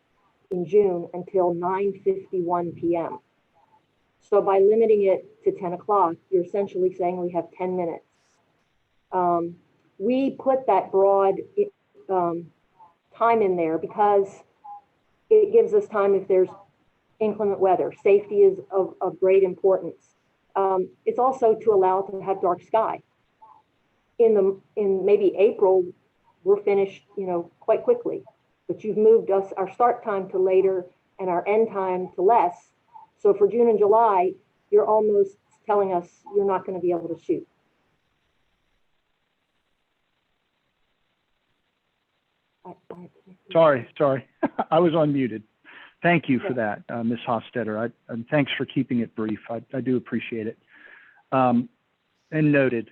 in June until 9:51 p.m. So by limiting it to 10 o'clock, you're essentially saying we have 10 minutes. We put that broad time in there because it gives us time if there's inclement weather. Safety is of great importance. It's also to allow it to have dark sky. In maybe April, we're finished, quite quickly. But you've moved our start time to later and our end time to less. So for June and July, you're almost telling us you're not going to be able to shoot. Sorry. I was unmuted. Thank you for that, Ms. Hofstetter. And thanks for keeping it brief. I do appreciate it. And noted.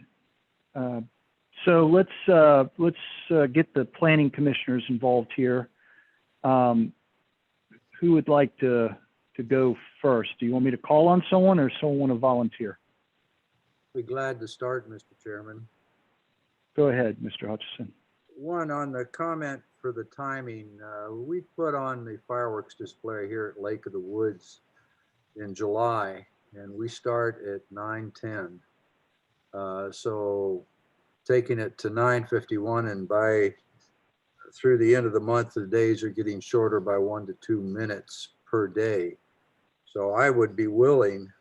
So let's get the planning commissioners involved here. Who would like to go first? Do you want me to call on someone or someone want to volunteer? Be glad to start, Mr. Chairman. Go ahead, Mr. Hutchison. One, on the comment for the timing, we put on the fireworks display here at Lake of the Woods in July, and we start at 9:10. So taking it to 9:51, and through the end of the month, the days are getting shorter by 1 to 2 minutes per day. So I would be willing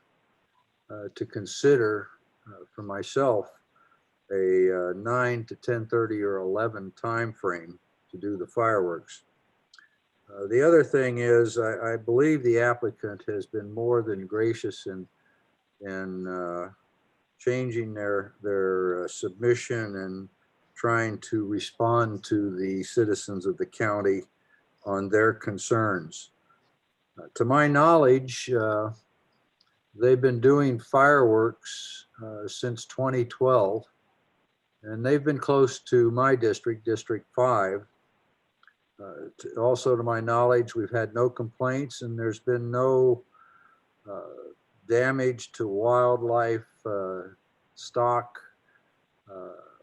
to consider for myself a 9 to 10:30 or 11 time frame to do the fireworks. The other thing is, I believe the applicant has been more than gracious in changing their submission and trying to respond to the citizens of the county on their concerns. To my knowledge, they've been doing fireworks since 2012, and they've been close to my district, District 5. Also, to my knowledge, we've had no complaints, and there's been no damage to wildlife, stock,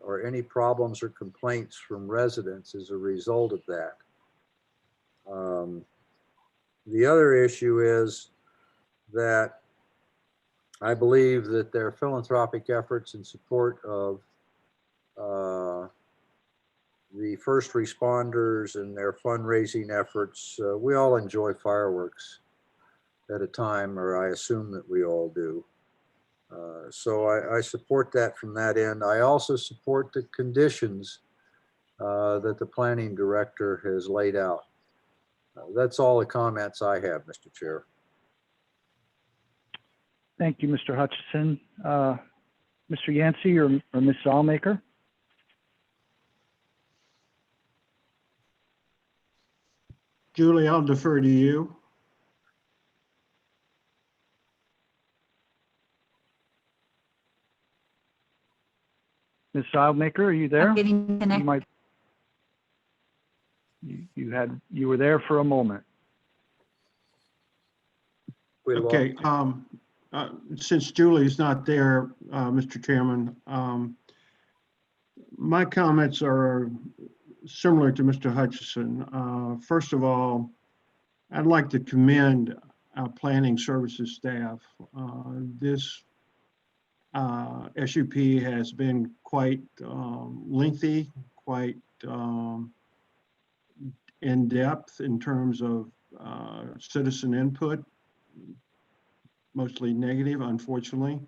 or any problems or complaints from residents as a result of that. The other issue is that I believe that their philanthropic efforts in support of the first responders and their fundraising efforts. We all enjoy fireworks at a time, or I assume that we all do. So I support that from that end. I also support the conditions that the planning director has laid out. That's all the comments I have, Mr. Chair. Thank you, Mr. Hutchison. Mr. Yancey or Ms. Zalmaker? Julie, I'll defer to you. Ms. Zalmaker, are you there? I'm getting You connected. might. You were there for a moment. We lost- Okay, since Julie's not there, Mr. Chairman, my comments are similar to Mr. Hutchison. First of all, I'd like to commend our planning services staff. This SUP has been quite lengthy, quite in depth in terms of citizen input, mostly negative, unfortunately.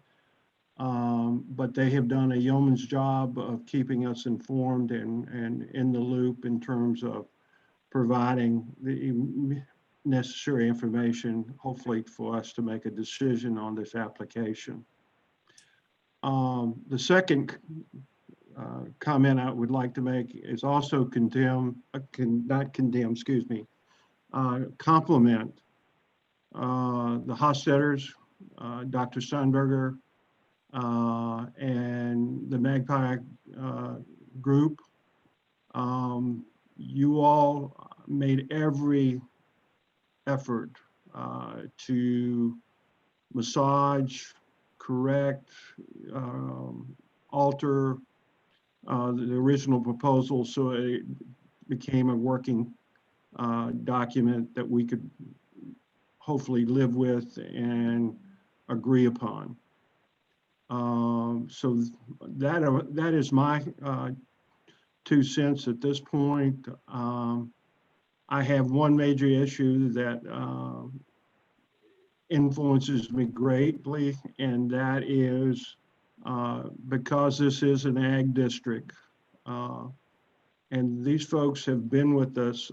But they have done a yeoman's job of keeping us informed and in the loop in terms of providing the necessary information, hopefully for us to make a decision on this application. The second comment I would like to make is also compliment the Hosteters, Dr. Steinberger, and the Magpie group. You all made every effort to massage, correct, alter the original proposal so it became a working document that we could hopefully live with and agree upon. So that is my 2 cents at this point. I have one major issue that influences me greatly, and that is because this is an ag district, and these folks have been with us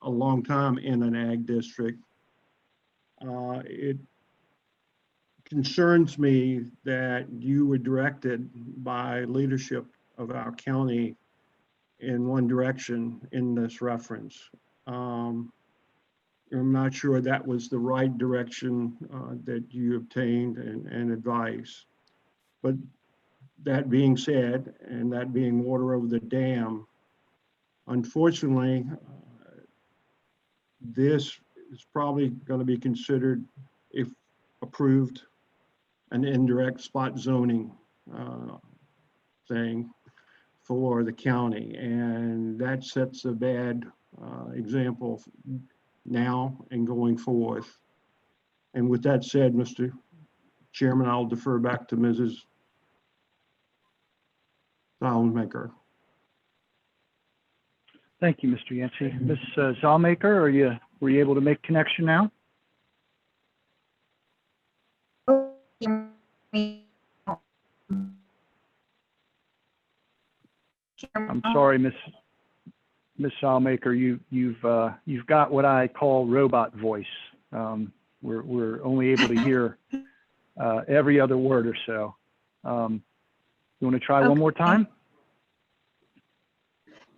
a long time in an ag district. It concerns me that you were directed by leadership of our county in one direction in this reference. I'm not sure that was the right direction that you obtained and advice. But that being said, and that being water over the dam, unfortunately, this is probably going to be considered, if approved, an indirect spot zoning thing for the county. And that sets a bad example now and going forth. And with that said, Mr. Chairman, I'll defer back to Mrs. Zalmaker. Thank you, Mr. Yancey. Ms. Zalmaker, were you able to make connection now? I'm sorry, Ms. Zalmaker, you've got what I call robot voice. We're only able to hear every other word or so. You want to try one more time?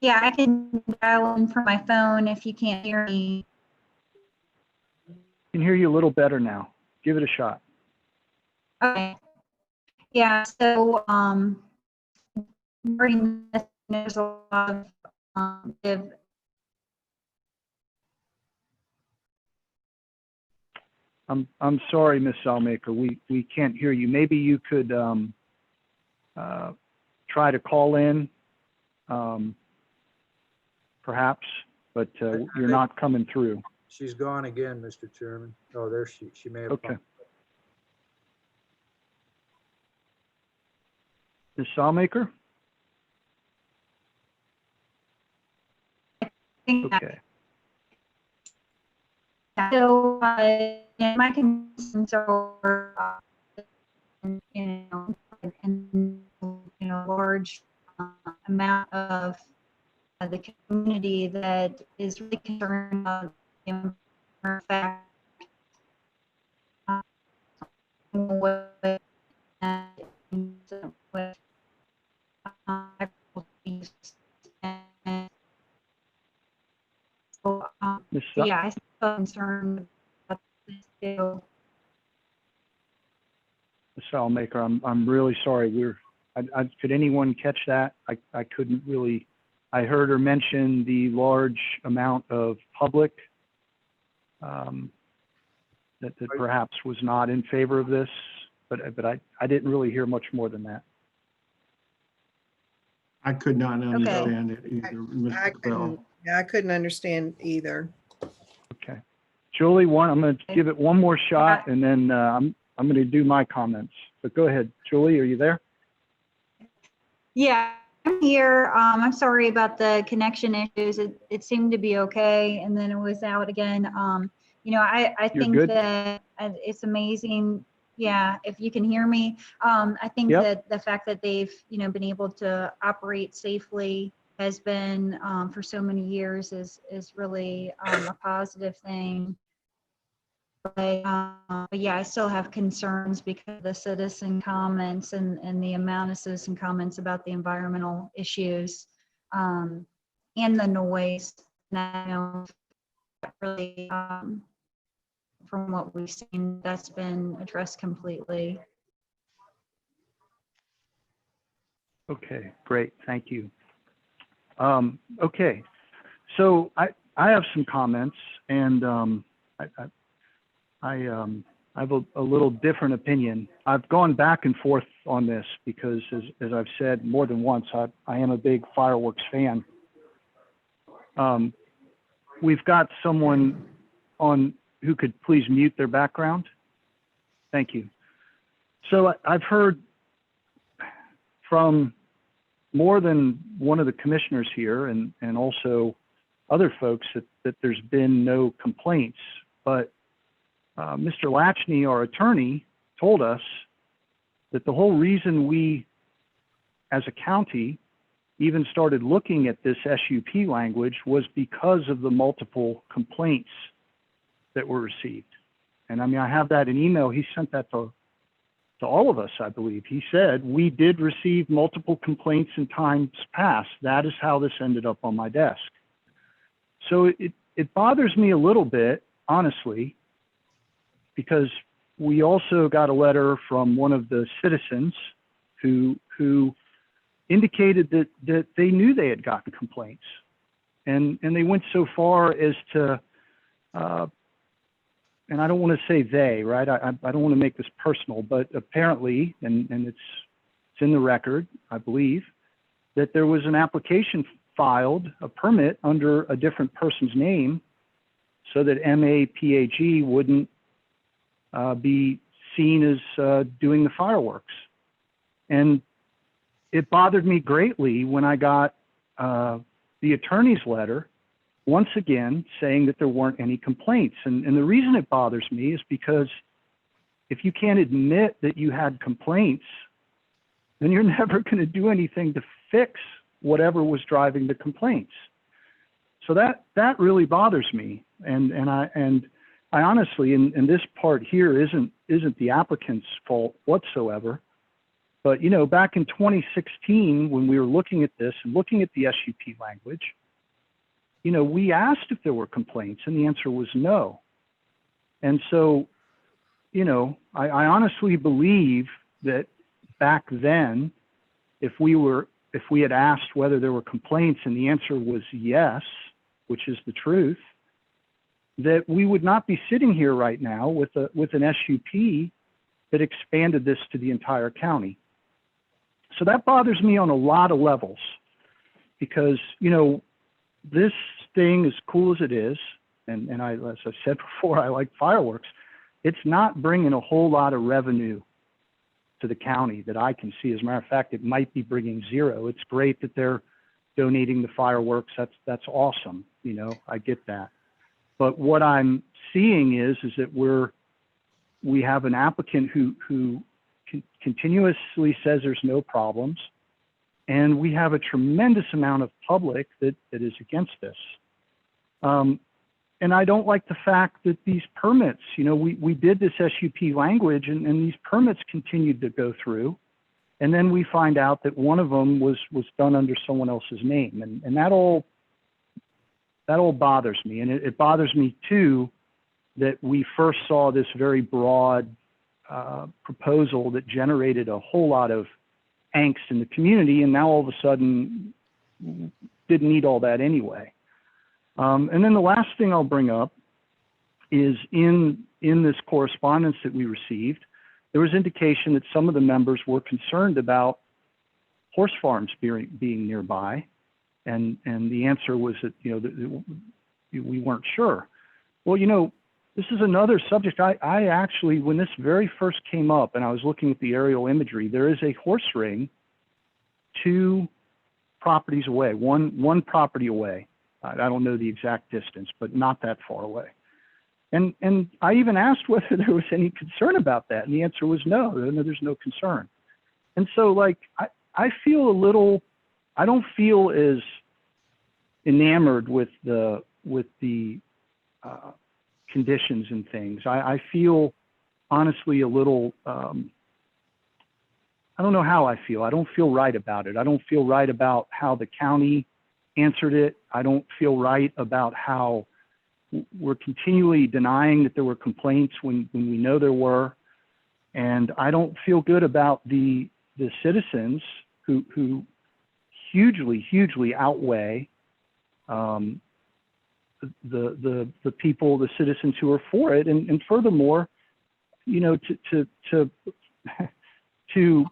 Yeah, I can dial in from my phone if you can't hear me. I can hear you a little better now. Give it a shot. Okay. Yeah, so during this, there's a lot of I'm sorry, Ms. Zalmaker, we can't hear you. Maybe you could try to call in, perhaps, but you're not coming through. She's gone again, Mr. Chairman. Oh, there she may have. Okay. Come. Ms. Zalmaker? think that- Okay. So, yeah, my concerns are, you know, and, you know, large amount of the community that is really concerned about the fact with and so, Ms. yeah, I'm so concerned about this too. Ms. Salmaker, I'm really sorry. Could anyone catch that? I couldn't really. I heard her mention the large amount of public that perhaps was not in favor of this, but I didn't really hear much more than that. I could not understand it either, I Mr. couldn't, Bell. yeah, I couldn't understand either. Okay. Julie, I'm going to give it one more shot, and then I'm going to do my comments. But go ahead, Julie. Are you there? Yeah, I'm here. I'm sorry about the connection issues. It seemed to be okay, and then it was out again. You know, I You're think good. that it's amazing. Yeah, if you can hear me, I think Yep. that the fact that they've, you know, been able to operate safely has been for so many years is really a positive thing. But yeah, I still have concerns because of the citizen comments and the amount of citizen comments about the environmental issues and the noise. And I know really, from what we've seen, that's been addressed completely. Okay, great. Thank you. Okay, so I have some comments, and I have a little different opinion. I've gone back and forth on this because, as I've said more than once, I am a big fireworks fan. We've got someone on who could please mute their background. Thank you. So I've heard from more than one of the commissioners here and also other folks that there's been no complaints, but Mr. Latchney, our attorney, told us that the whole reason we, as a county, even started looking at this SUP language was because of the multiple complaints that were received. And I mean, I have that in email. He sent that to all of us, I believe. He said, we did receive multiple complaints in times past. That is how this ended up on my desk. So it bothers me a little bit, honestly, because we also got a letter from one of the citizens who indicated that they knew they had gotten complaints. And they went so far as to, and I don't want to say they, right? I don't want to make this personal, but apparently, and it's in the record, I believe, that there was an application filed, a permit under a different person's name so that MAPAG wouldn't be seen as doing the fireworks. And it bothered me greatly when I got the attorney's letter, once again, saying that there weren't any complaints. And the reason it bothers me is because if you can't admit that you had complaints, then you're never going to do anything to fix whatever was driving the complaints. So that really bothers me. And I honestly, and this part here isn't the applicant's fault whatsoever. But, you know, back in 2016, when we were looking at this and looking at the SUP language, you know, we asked if there were complaints, and the answer was no. And so, you know, I honestly believe that back then, if we had asked whether there were complaints and the answer was yes, which is the truth, that we would not be sitting here right now with an SUP that expanded this to the entire county. So that bothers me on a lot of levels because, you know, this thing, as cool as it is, and as I said before, I like fireworks, it's not bringing a whole lot of revenue to the county that I can see. As a matter of fact, it might be bringing zero. It's great that they're donating the fireworks. That's awesome. You know, I get that. But what I'm seeing is that we have an applicant who continuously says there's no problems, and we have a tremendous amount of public that is against this. And I don't like the fact that these permits, you know, we did this SUP language, and these permits continued to go through. And then we find out that one of them was done under someone else's name. And that all bothers me. And it bothers me too that we first saw this very broad proposal that generated a whole lot of angst in the community, and now all of a sudden didn't need all that anyway. And then the last thing I'll bring up is in this correspondence that we received, there was indication that some of the members were concerned about horse farms being nearby. And the answer was that, you know, that we weren't sure. Well, you know, this is another subject. I actually, when this very first came up and I was looking at the aerial imagery, there is a horse ring 2 properties away, one property away. I don't know the exact distance, but not that far away. And I even asked whether there was any concern about that, and the answer was no, there's no concern. And so, like, I feel a little, I don't feel as enamored with the conditions and things. I feel honestly a little, I don't know how I feel. I don't feel right about it. I don't feel right about how the county answered it. I don't feel right about how we're continually denying that there were complaints when we know there were. And I don't feel good about the citizens who hugely outweigh the people, the citizens who are for it. And furthermore, you know, to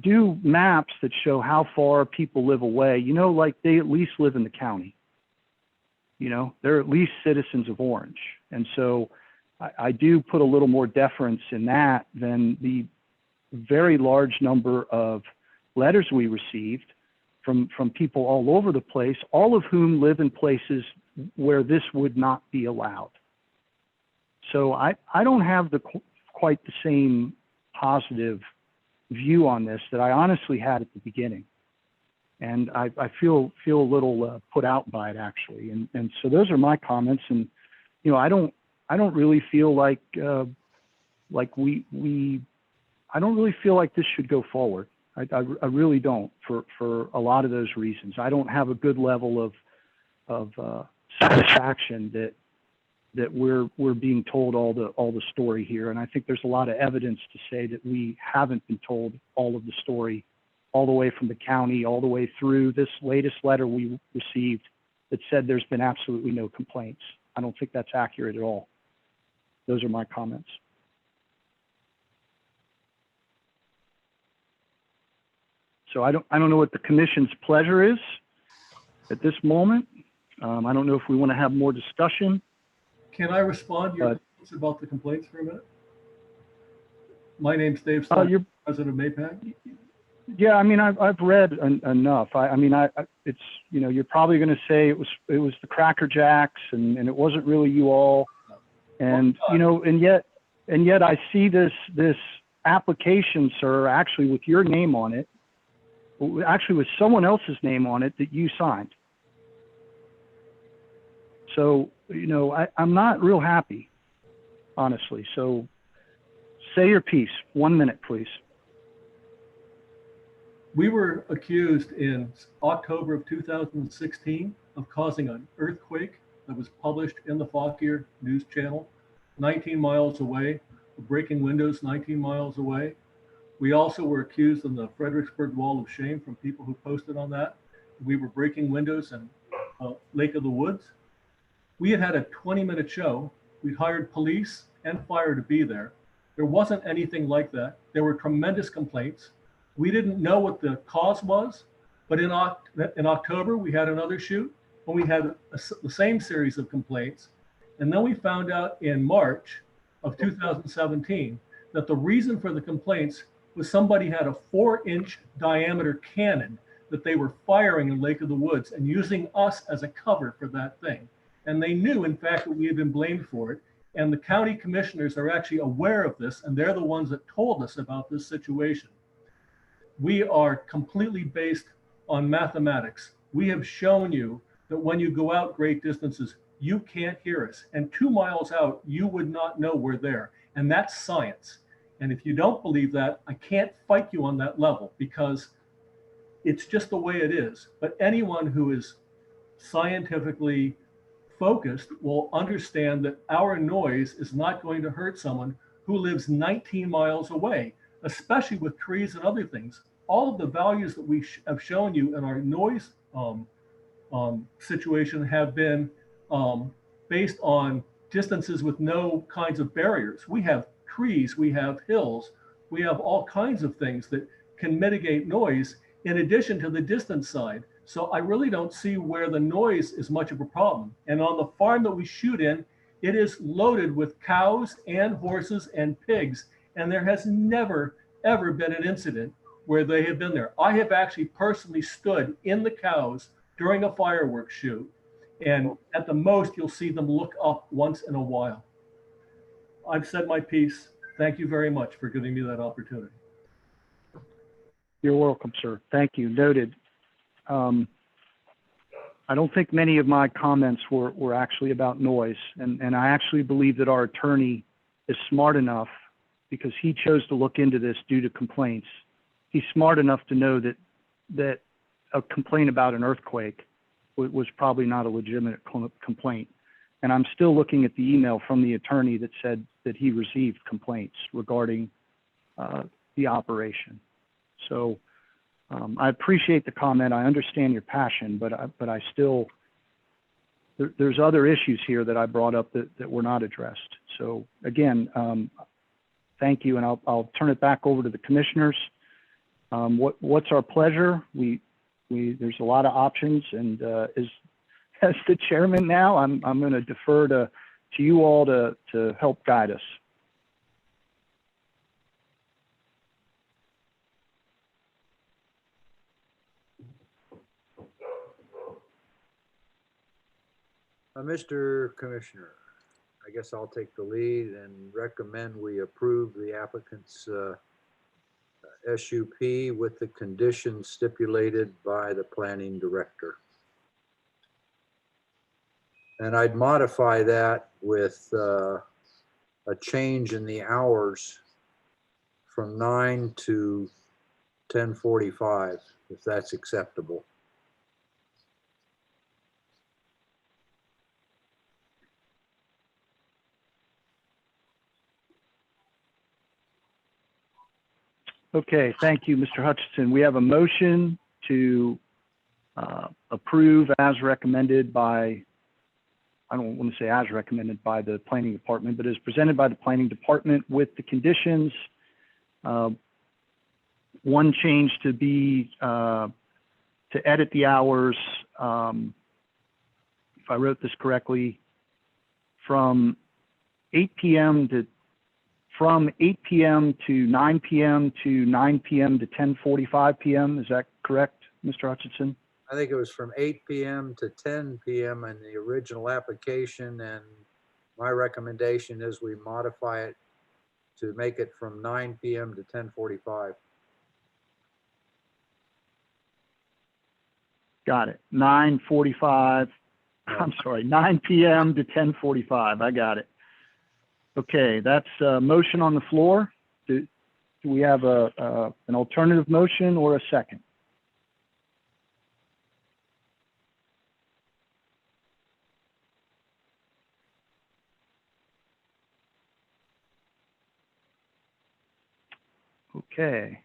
do maps that show how far people live away, you know, like they at least live in the county. You know, they're at least citizens of Orange. And so I do put a little more deference in that than the very large number of letters we received from people all over the place, all of whom live in places where this would not be allowed. So I don't have quite the same positive view on this that I honestly had at the beginning. And I feel a little put out by it, actually. And so those are my comments. And, you know, I don't really feel like I don't really feel like this should go forward. I really don't, for a lot of those reasons. I don't have a good level of satisfaction that we're being told all the story here. And I think there's a lot of evidence to say that we haven't been told all of the story, all the way from the county, all the way through this latest letter we received that said there's been absolutely no complaints. I don't think that's accurate at all. Those are my comments. So I don't know what the commission's pleasure is at this moment. I don't know if we want to have more discussion. Can I respond to your comments about the complaints for a minute? My name's Dave Stein, president of MAPAC. Yeah, I mean, I've read enough. I mean, it's, you know, you're probably going to say it was the Cracker Jacks, and it wasn't really you all, and you know, and yet I see this application, sir, actually with your name on it, actually with someone else's name on it that you signed. So, you know, I'm not real happy, honestly. So, say your piece. 1 minute, please. We were accused in October of 2016 of causing an earthquake that was published in the Fauquier News Channel 19 miles away, of breaking windows 19 miles away. We also were accused in the Fredericksburg Wall of Shame from people who posted on that. We were breaking windows in Lake of the Woods. We had a 20-minute show. We hired police and fire to be there. There wasn't anything like that. There were tremendous complaints. We didn't know what the cause was, but in October, we had another shoot, and we had the same series of complaints. And then we found out in March of 2017 that the reason for the complaints was somebody had a 4-inch diameter cannon that they were firing in Lake of the Woods and using us as a cover for that thing. And they knew, in fact, that we had been blamed for it. And the county commissioners are actually aware of this, and they're the ones that told us about this situation. We are completely based on mathematics. We have shown you that when you go out great distances, you can't hear us. And 2 miles out, you would not know we're there. And that's science. And if you don't believe that, I can't fight you on that level because it's just the way it is. But anyone who is scientifically focused will understand that our noise is not going to hurt someone who lives 19 miles away, especially with trees and other things. All of the values that we have shown you in our noise situation have been based on distances with no kinds of barriers. We have trees, we have hills, we have all kinds of things that can mitigate noise in addition to the distance side. So I really don't see where the noise is much of a problem. And on the farm that we shoot in, it is loaded with cows and horses and pigs. And there has never, ever been an incident where they have been there. I have actually personally stood in the cows during a fireworks shoot. And at the most, you'll see them look up once in a while. I've said my piece. Thank you very much for giving me that opportunity. You're welcome, sir. Thank you. Noted. I don't think many of my comments were actually about noise. And I actually believe that our attorney is smart enough, because he chose to look into this due to complaints. He's smart enough to know that a complaint about an earthquake was probably not a legitimate complaint. And I'm still looking at the email from the attorney that said that he received complaints regarding the operation. So I appreciate the comment. I understand your passion, but I still, there's other issues here that I brought up that were not addressed. So again, thank you, and I'll turn it back over to the commissioners. What's our pleasure? There's a lot of options, and as the chairman now, I'm going to defer to you all to help guide us. Mr. Commissioner, I guess I'll take the lead and recommend we approve the applicant's SUP with the conditions stipulated by the planning director. And I'd modify that with a change in the hours from 9 to 10:45, if that's acceptable. Okay, thank you, Mr. Hutchinson. We have a motion to approve as recommended by, I don't want to say as recommended by the planning department, but as presented by the planning department with the conditions. One change to be to edit the hours, if I wrote this correctly, from 8 p.m. to 9 p.m. to 9 p.m. to 10:45 p.m. Is that correct, Mr. Hutchinson? I think it was from 8 p.m. to 10 p.m. in the original application, and my recommendation is we modify it to make it from 9 p.m. to 10:45. Got it. 9:45. I'm sorry, 9 p.m. to 10:45. I got it. Okay, that's a motion on the floor. Do we have an alternative motion or a second? Okay,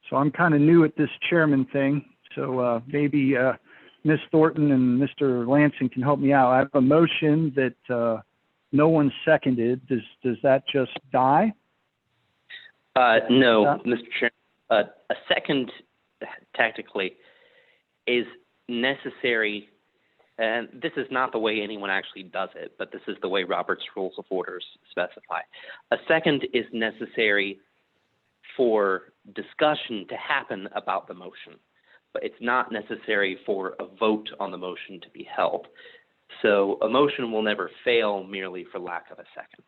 so I'm kind of new at this chairman thing, so maybe Ms. Thornton and Mr. Lansing can help me out. I have a motion that no one seconded. Does that just die? No, Mr. Chairman. A second, tactically, is necessary, and this is not the way anyone actually does it, but this is the way Robert's Rules of Orders specify. A second is necessary for discussion to happen about the motion. but it's not necessary for a vote on the motion to be held. So a motion will never fail merely for lack of a second.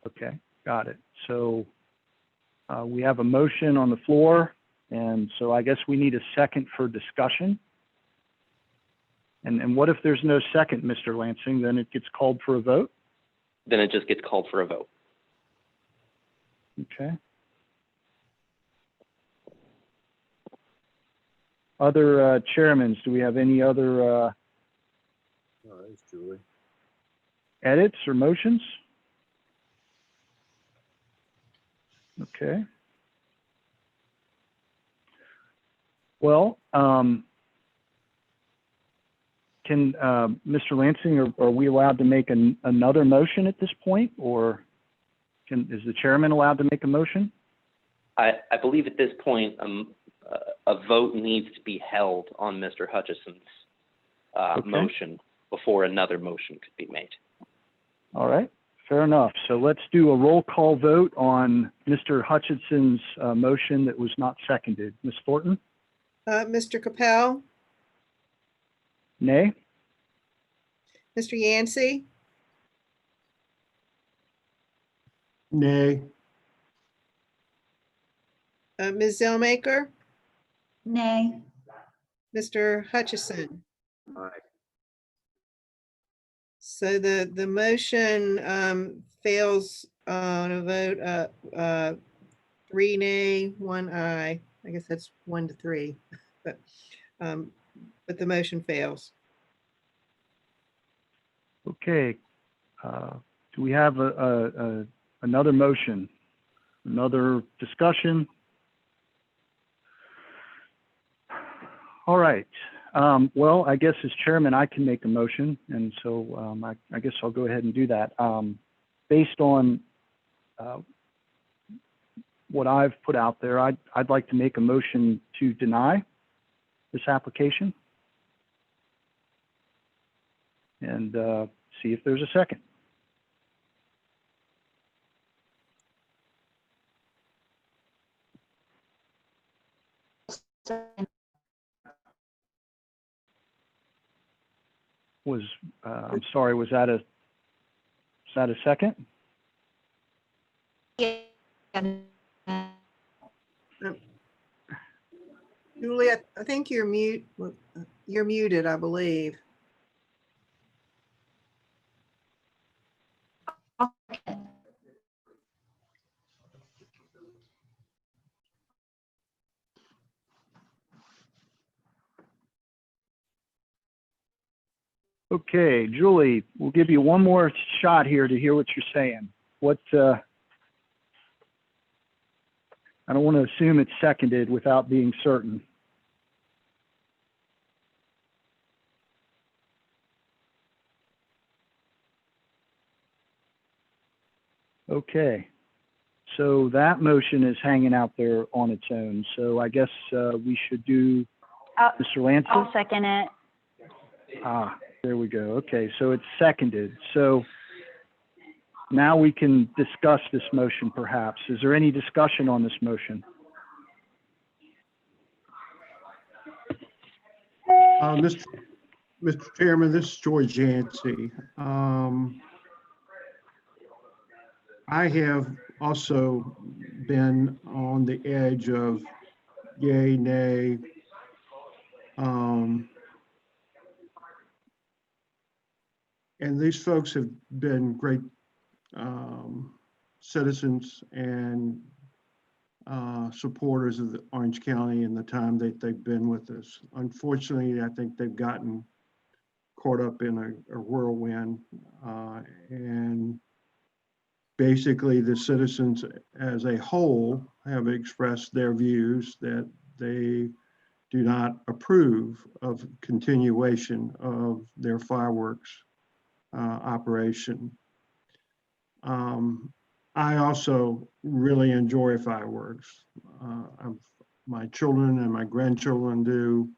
Okay, got it. So we have a motion on the floor, and so I guess we need a second for discussion. And what if there's no second, Mr. Lansing? Then it gets called for a vote? Then it just gets called for a vote. Okay. Other chairmans, do we have any other Oh, there's Julie. edits or motions? Okay. Well, can Mr. Lansing, are we allowed to make another motion at this point, or is the chairman allowed to make a motion? I believe at this point, a vote needs to be held on Mr. Hutchison's Okay. motion before another motion could be made. All right, fair enough. So let's do a roll call vote on Mr. Hutchison's motion that was not seconded. Ms. Thornton, Mr. Capel, nay? Mr. Yancey, Nay. Ms. Zellmaker, Nay. Mr. Hutchison. Aye. So the motion fails on a vote 3 nay, 1 aye. I guess that's 1 to 3, but the motion fails. Okay. Do we have another motion? Another discussion? All right. Well, I guess as chairman, I can make a motion. And so I guess I'll go ahead and do that. Based on what I've put out there, I'd like to make a motion to deny this application and see if there's a second. I'm sorry, was that a second? Yeah. Julie, I think you're muted, I believe. Okay, Julie, we'll give you one more shot here to hear what you're saying. I don't want to assume it's seconded without being certain. Okay, so that motion is hanging out there on its own. So I guess we should do Mr. Lansing. I'll second it. There we go. Okay, so it's seconded. So now we can discuss this motion perhaps. Is there any discussion on this motion? Mr. Chairman, this is George Yancey. I have also been on the edge of yay, nay. And these folks have been great citizens and supporters of the Orange County in the time that they've been with us. Unfortunately, I think they've gotten caught up in a whirlwind, and basically the citizens as a whole have expressed their views that they do not approve of continuation of their fireworks operation. I also really enjoy fireworks. My children and my grandchildren do,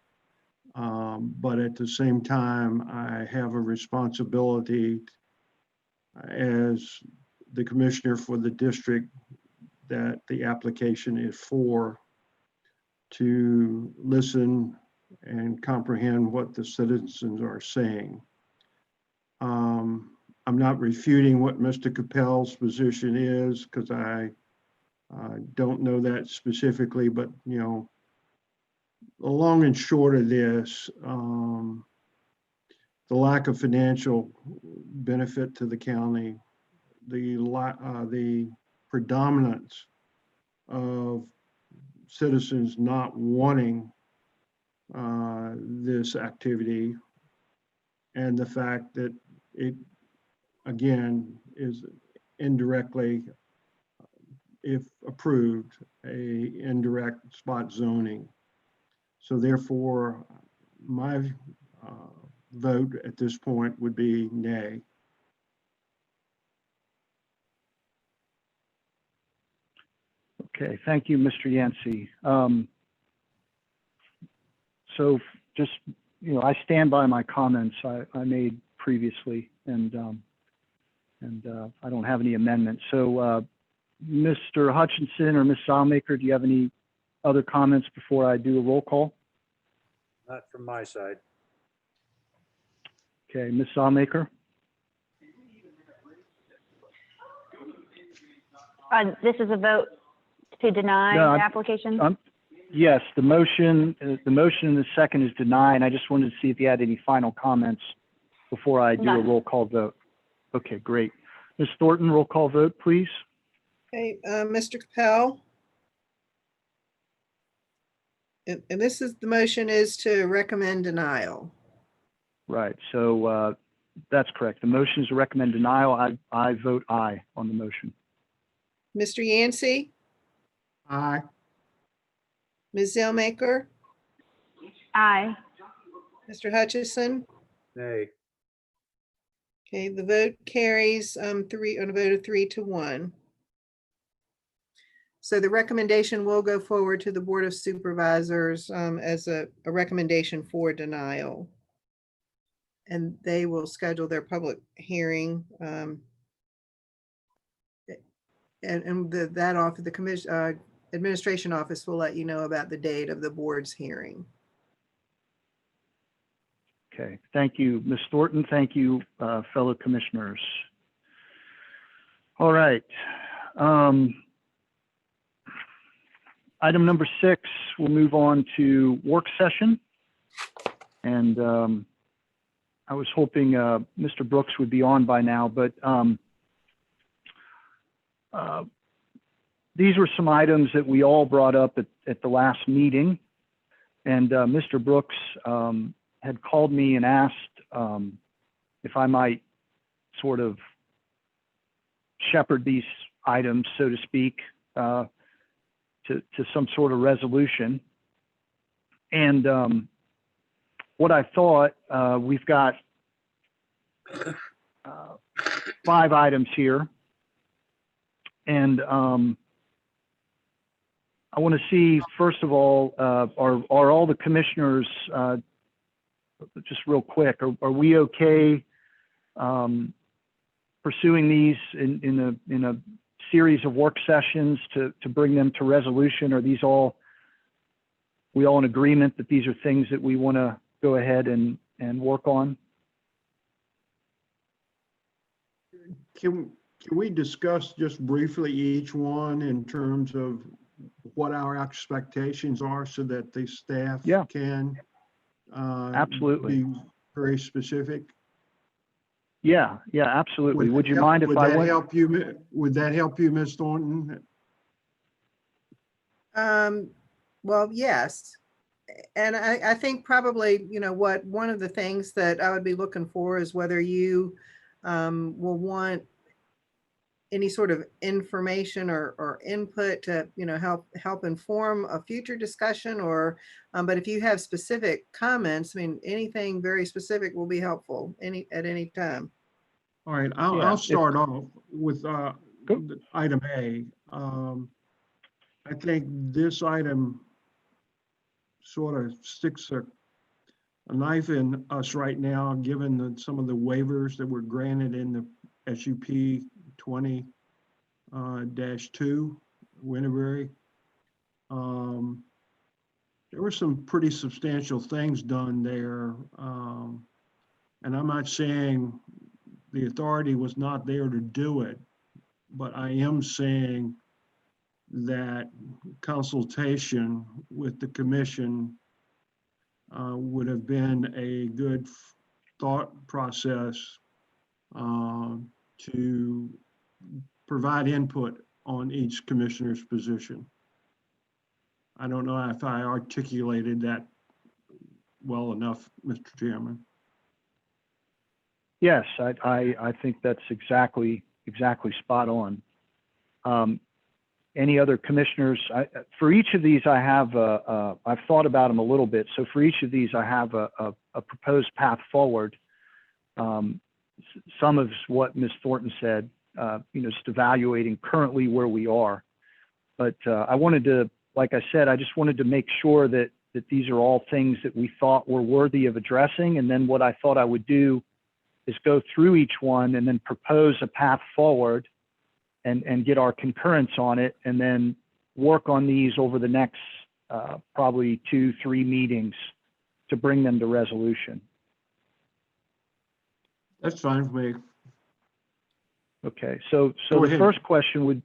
but at the same time, I have a responsibility as the commissioner for the district that the application is for, to listen and comprehend what the citizens are saying. I'm not refuting what Mr. Capel's position is because I don't know that specifically, but you know, the long and short of this, the lack of financial benefit to the county, the predominance of citizens not wanting this activity, and the fact that it, again, is indirectly, if approved, a indirect spot zoning. So therefore, my vote at this point would be nay. Okay, thank you, Mr. Yancey. So just, you know, I stand by my comments I made previously, and I don't have any amendments. So Mr. Hutchinson or Ms. Salmaker, do you have any other comments before I do a roll call? Not from my side. Okay, Ms. Salmaker? This is a vote to deny No, the application? Yes, the motion and the second is denied. And I just wanted to see if you had any final comments before I do a None. roll call vote. Okay, great. Ms. Thornton, roll call vote, please. Okay, Mr. Capel? And this is, the motion is to recommend denial. Right, so that's correct. The motion is to recommend denial. I vote aye on the motion. Mr. Yancey? Aye. Ms. Zellmaker? Aye. Mr. Hutchison? Nay. Okay, the vote carries three on a vote of 3-1. So the recommendation will go forward to the Board of Supervisors as a recommendation for denial. And they will schedule their public hearing. That office, the commission, administration office will let you know about the date of the board's hearing. Okay, thank you, Ms. Thornton. Thank you, fellow commissioners. All right. Item number 6, we'll move on to work session. And I was hoping Mr. Brooks would be on by now, but these were some items that we all brought up at the last meeting. And Mr. Brooks had called me and asked if I might sort of shepherd these items, so to speak, to some sort of resolution. And what I thought, we've got 5 items here. And I want to see, first of all, are all the commissioners, just real quick, are we okay pursuing these in a series of work sessions to bring them to resolution? Are these all, we all in agreement that these are things that we want to go ahead and work on? Can we discuss just briefly each one in terms of what our expectations are so that the staff Yeah. can Absolutely. be very specific? Yeah, absolutely. Would you that mind if I went? Would that help you, Ms. Thornton? Well, yes. And I think probably, you know, one of the things that I would be looking for is whether you will want any sort of information or input to, you know, help inform a future discussion, or but if you have specific comments, I mean, anything very specific will be helpful at any time. All right, Yeah, I'll start off with Go. item A. I think this item sort of sticks a knife in us right now, given some of the waivers that were granted in the SUP 20-2 Winterberry. there were some pretty substantial things done there. And I'm not saying the authority was not there to do it, but I am saying that consultation with the commission would have been a good thought process to provide input on each commissioner's position. I don't know if I articulated that well enough, Mr. Chairman. Yes, I think that's exactly spot on. Any other commissioners? For each of these, I have I've thought about them a little bit. So for each of these, I have a proposed path forward. Some of what Ms. Thornton said, just evaluating currently where we are. But I wanted to, like I said, I just wanted to make sure that these are all things that we thought were worthy of addressing. And then what I thought I would do is go through each one and then propose a path forward and get our concurrence on it, and then work on these over the next probably 2-3 meetings to bring them to resolution. That's fine with me. Okay, so Go the ahead. first question would,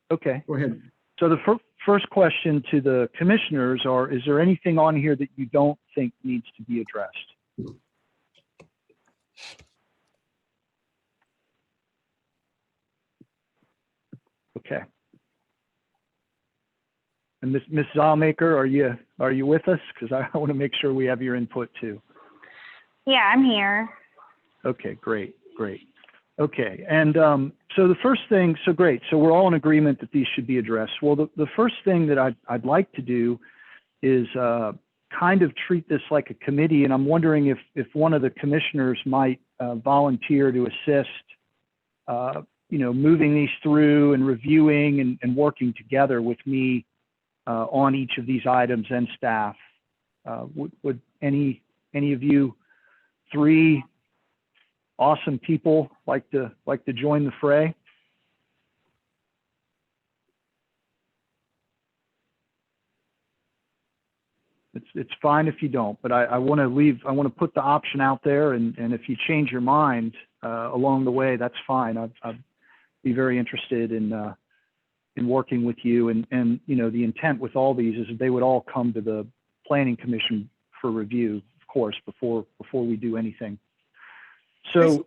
okay. Go ahead. So the first question to the commissioners is there anything on here that you don't think needs to be addressed? Okay. And Ms. Zalmaker, are you with us? Because I want to make sure we have your input too. Yeah, I'm here. Okay, great. Okay, and so the first thing, so great. So we're all in agreement that these should be addressed. Well, the first thing that I'd like to do is kind of treat this like a committee, and I'm wondering if one of the commissioners might volunteer to assist, moving these through and reviewing and working together with me on each of these items and staff. Would any of you 3 awesome people like to join the fray? It's fine if you don't, but I want to put the option out there, and if you change your mind along the way, that's fine. I'd be very interested in working with you, and the intent with all these is that they would all come to the Planning Commission for review, of course, before we do anything. So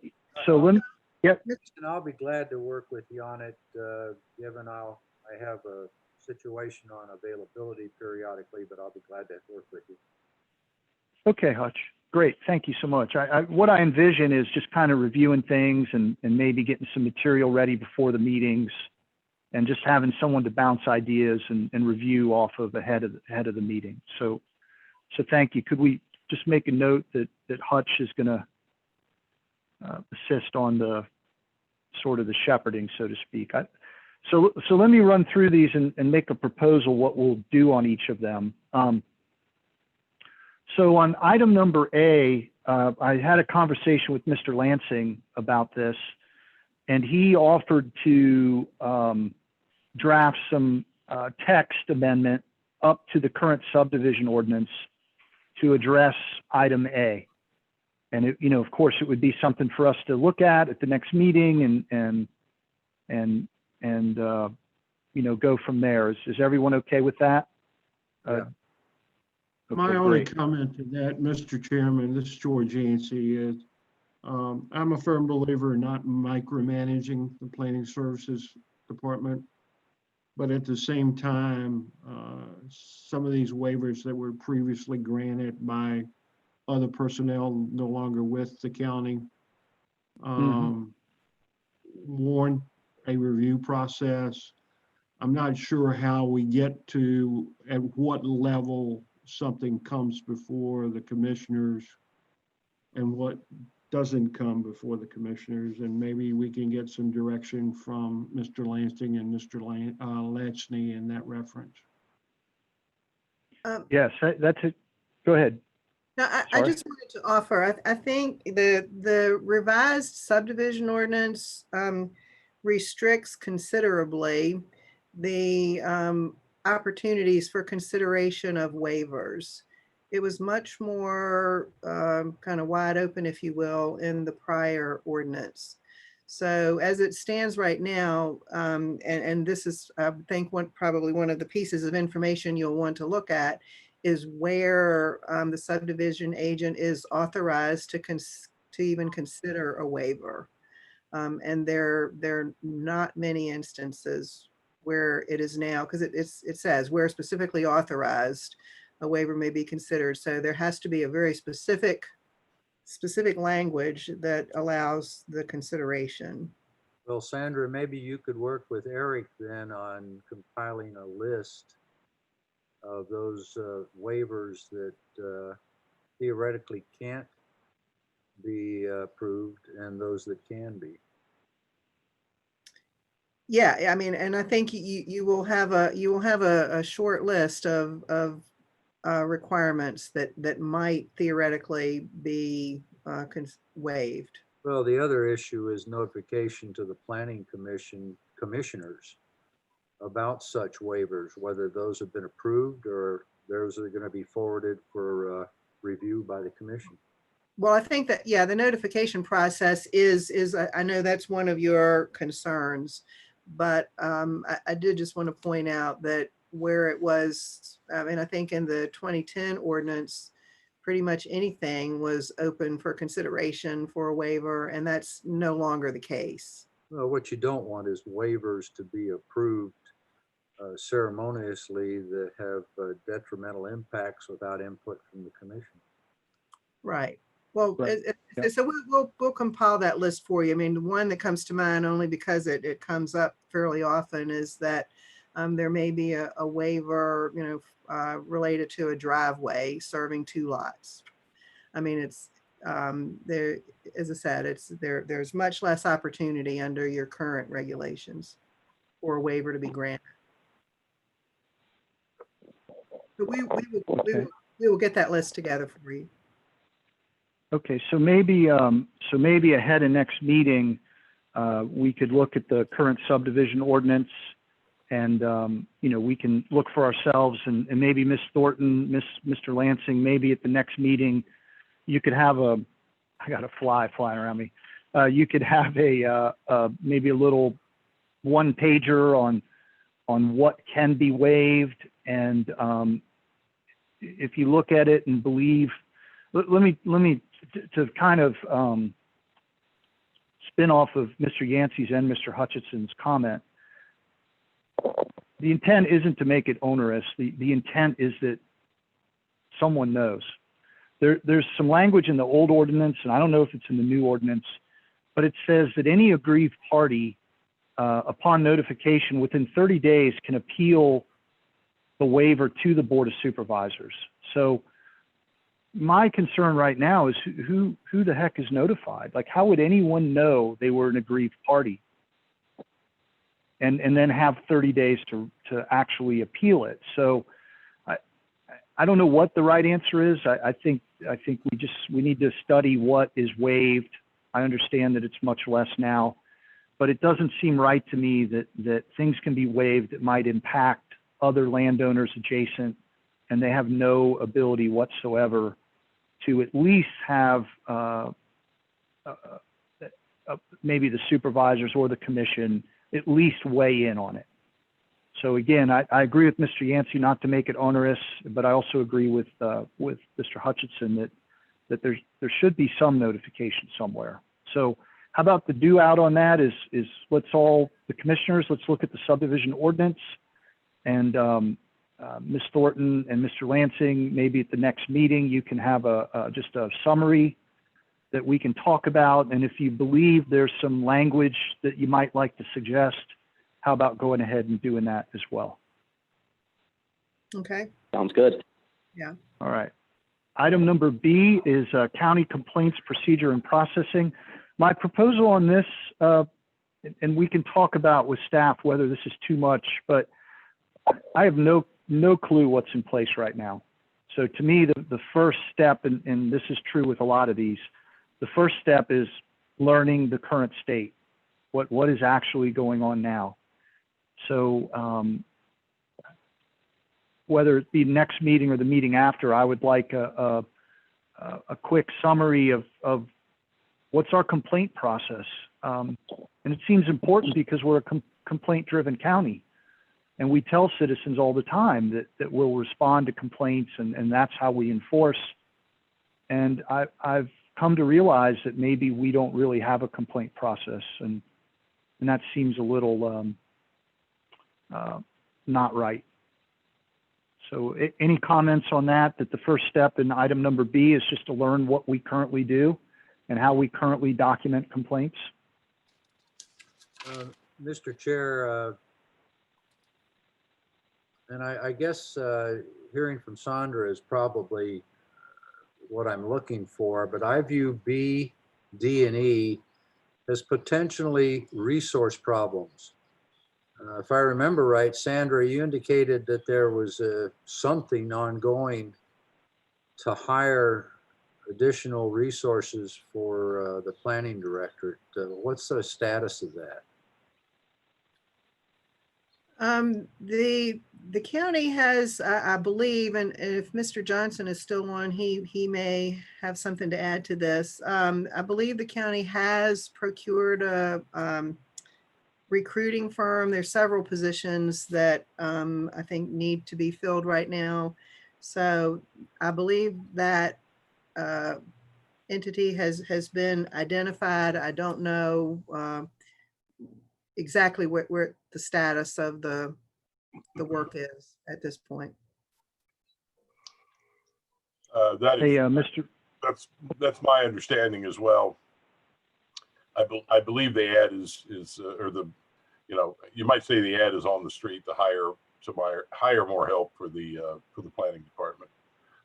let me, yep. And I'll be glad to work with you on it, given I have a situation on availability periodically, but I'll be glad to work with you. Okay, Hutch. Great. Thank you so much. What I envision is just kind of reviewing things and maybe getting some material ready before the meetings, and just having someone to bounce ideas and review off of ahead of the meeting. So thank you. Could we just make a note that Hutch is going to assist on the sort of the shepherding, so to speak. So let me run through these and make a proposal what we'll do on each of them. So on item number A, I had a conversation with Mr. Lansing about this, and he offered to draft some text amendment up to the current subdivision ordinance to address item A. And it, of course, it would be something for us to look at the next meeting and go from there. Is everyone okay with that? Yeah. Okay, My only great. comment to that, Mr. Chairman, this is George Yancey, is I'm a firm believer in not micromanaging the planning services department. But at the same time, some of these waivers that were previously granted by other personnel no longer with the county warrant a review process. I'm not sure how we get to at what level something comes before the commissioners and what doesn't come before the commissioners, and maybe we can get some direction from Mr. Lansing and Mr. Latchney in that reference. Yes, that's it. Go ahead. No, I Sorry. just wanted to offer, I think the revised subdivision ordinance restricts considerably the opportunities for consideration of waivers. It was much more kind of wide open, if you will, in the prior ordinance. So as it stands right now, and this is, I think, probably one of the pieces of information you'll want to look at is where the subdivision agent is authorized to even consider a waiver. And there are not many instances where it is now, because it says where specifically authorized, a waiver may be considered. So there has to be a very specific language that allows the consideration. Well, Sandra, maybe you could work with Eric then on compiling a list of those waivers that theoretically can't be approved and those that can be. Yeah, I mean, and I think you will have a short list of requirements that might theoretically be waived. Well, the other issue is notification to the planning commissioners about such waivers, whether those have been approved or those are going to be forwarded for review by the commission. Well, I think that, yeah, the notification process is I know that's one of your concerns, but I did just want to point out that where it was, I mean, I think in the 2010 ordinance, pretty much anything was open for consideration for a waiver, and that's no longer the case. Well, what you don't want is waivers to be approved ceremoniously that have detrimental impacts without input from the commission. Right. Well, Right. Yeah. so we'll compile that list for you. I mean, the one that comes to mind only because it comes up fairly often is that there may be a waiver, related to a driveway serving 2 lots. I mean, it's there, as I said, there's much less opportunity under your current regulations for a waiver to be granted. But we will get that list together for you. Okay, so maybe ahead of next meeting, we could look at the current subdivision ordinance, and we can look for ourselves, and maybe Ms. Thornton, Mr. Lansing, maybe at the next meeting, you could have I got a fly flying around me. You could have maybe a little one pager on what can be waived, and if you look at it and believe, let me to kind of spin off of Mr. Yancey's and Mr. Hutchinson's comment. The intent isn't to make it onerous. The intent is that someone knows. There's some language in the old ordinance, and I don't know if it's in the new ordinance, but it says that any aggrieved party, upon notification within 30 days, can appeal the waiver to the Board of Supervisors. So my concern right now is who the heck is notified? Like, how would anyone know they were an aggrieved party? And then have 30 days to actually appeal it. So I don't know what the right answer is. I think we need to study what is waived. I understand that it's much less now, but it doesn't seem right to me that things can be waived that might impact other landowners adjacent, and they have no ability whatsoever to at least have maybe the supervisors or the commission at least weigh in on it. So again, I agree with Mr. Yancey not to make it onerous, but I also agree with Mr. Hutchinson that there should be some notification somewhere. So how about the do out on that is let's all, the commissioners, let's look at the subdivision ordinance, and Ms. Thornton and Mr. Lansing, maybe at the next meeting, you can have just a summary that we can talk about. And if you believe there's some language that you might like to suggest, how about going ahead and doing that as well? Okay. Sounds good. Yeah. All right. Item number B is county complaints procedure and processing. My proposal on this, and we can talk about with staff whether this is too much, but I have no clue what's in place right now. So to me, the first step, and this is true with a lot of these, the first step is learning the current state. What is actually going on now? So whether it be next meeting or the meeting after, I would like a quick summary of what's our complaint process. And it seems important because we're a complaint-driven county. And we tell citizens all the time that we'll respond to complaints, and that's how we enforce. And I've come to realize that maybe we don't really have a complaint process, and that seems a little not right. So any comments on that the first step in item number B is just to learn what we currently do and how we currently document complaints? Mr. Chair, and I guess hearing from Sandra is probably what I'm looking for, but I view B, D, and E as potentially resource problems. If I remember right, Sandra, you indicated that there was something ongoing to hire additional resources for the planning directorate. What's the status of that? The county has, I believe, and if Mr. Johnson is still on, he may have something to add to this. I believe the county has procured a recruiting firm. There's several positions that I think need to be filled right now. So I believe that entity has been identified. I don't know exactly where the status of the work is at this point. That is, Hey, Mr. that's my understanding as well. I believe the ad is or the, you might say the ad is on the street to hire more help for the planning department,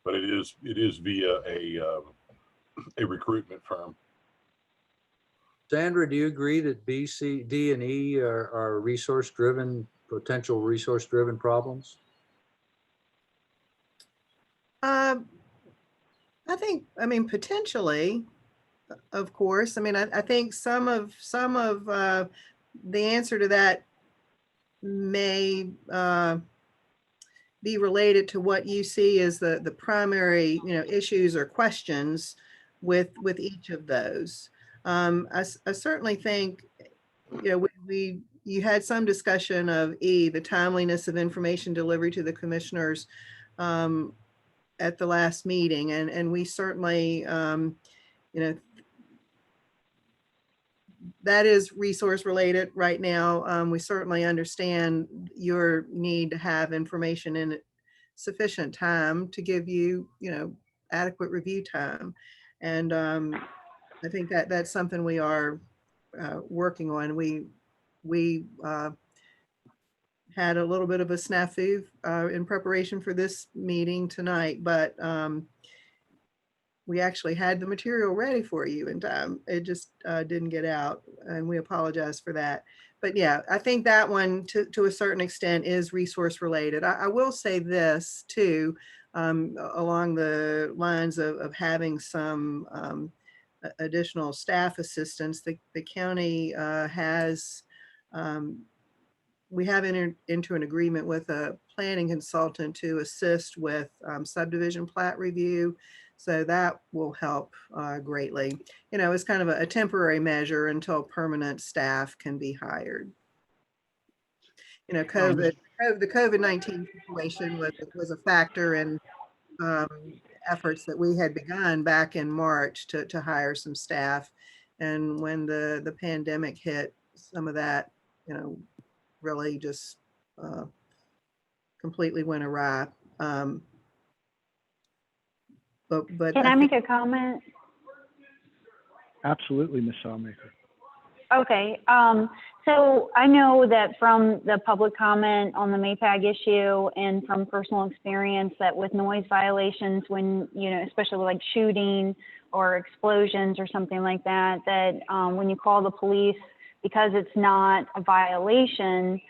but it is via a recruitment firm. Sandra, do you agree that B, C, D, and E are potential resource-driven problems? I mean, potentially, of course. I mean, I think some of the answer to that may be related to what you see as the primary, issues or questions with each of those. I certainly think, you had some discussion of E, the timeliness of information delivery to the commissioners at the last meeting. And we certainly, that is resource related right now. We certainly understand your need to have information in sufficient time to give you, adequate review time. And I think that's something we are working on. We had a little bit of a snafu in preparation for this meeting tonight, but we actually had the material ready for you in time. It just didn't get out, and we apologize for that. But yeah, I think that one to a certain extent is resource related. I will say this too, along the lines of having some additional staff assistance. The county has, we have entered into an agreement with a planning consultant to assist with subdivision plat review. So that will help greatly. It's kind of a temporary measure until permanent staff can be hired. The COVID-19 situation was a factor in efforts that we had begun back in March to hire some staff. And when the pandemic hit, some of that, really just completely went awry. But Can I make a comment? Absolutely, Ms. Salmaker. Okay. So I know that from the public comment on the Maytag issue and from personal experience that with noise violations, when, especially like shooting or explosions or something like that, that when you call the police, because it's not a violation,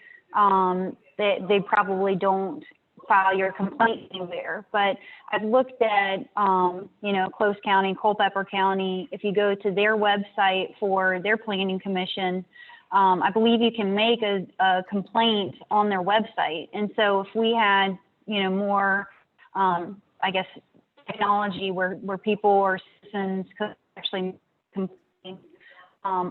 they probably don't file your complaint anywhere. But I've looked at, Close County, Culpeper County. If you go to their website for their planning commission, I believe you can make a complaint on their website. And so if we had, more, I guess, technology where people or citizens could actually complain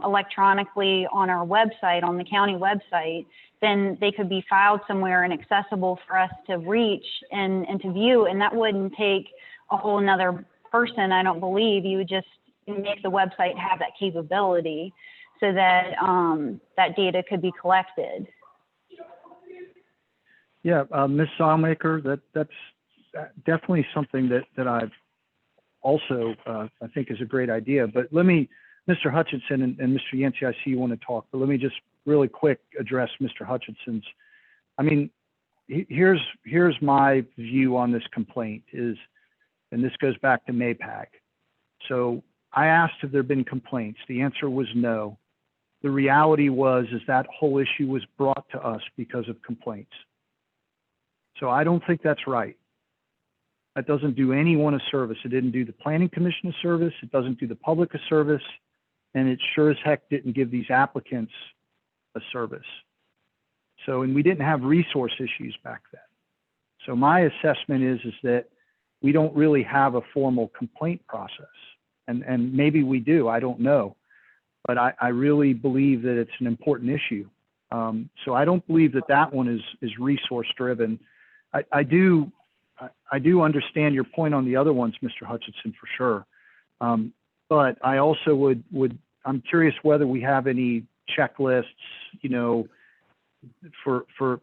electronically on our website, on the county website, then they could be filed somewhere and accessible for us to reach and to view. And that wouldn't take a whole nother person, I don't believe. You would just make the website have that capability so that that data could be collected. Yeah, Ms. Sawmaker, that's definitely something that I've also, I think is a great idea. But let me, Mr. Hutchinson and Mr. Yancey, I see you want to talk, but let me just really quick address Mr. Hutchinson's. I mean, here's my view on this complaint is, and this goes back to MAPAG. So I asked if there had been complaints. The answer was no. The reality was is that whole issue was brought to us because of complaints. So I don't think that's right. That doesn't do anyone a service. It didn't do the Planning Commission a service. It doesn't do the public a service. And it sure as heck didn't give these applicants a service. So, and we didn't have resource issues back then. So my assessment is that we don't really have a formal complaint process. And maybe we do, I don't know. But I really believe that it's an important issue. So I don't believe that one is resource driven. I do understand your point on the other ones, Mr. Hutchinson, for sure. But I also I'm curious whether we have any checklists,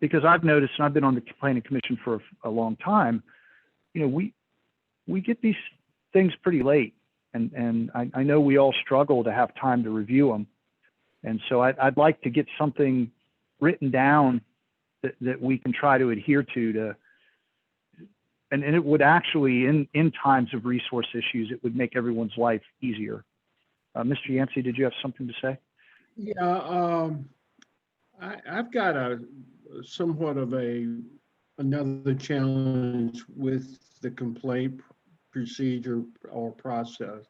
because I've noticed, and I've been on the Planning Commission for a long time, we get these things pretty late. And I know we all struggle to have time to review them. And so I'd like to get something written down that we can try to adhere to and it would actually, in times of resource issues, it would make everyone's life easier. Mr. Yancey, did you have something to say? Yeah, I've got somewhat of another challenge with the complaint procedure or process.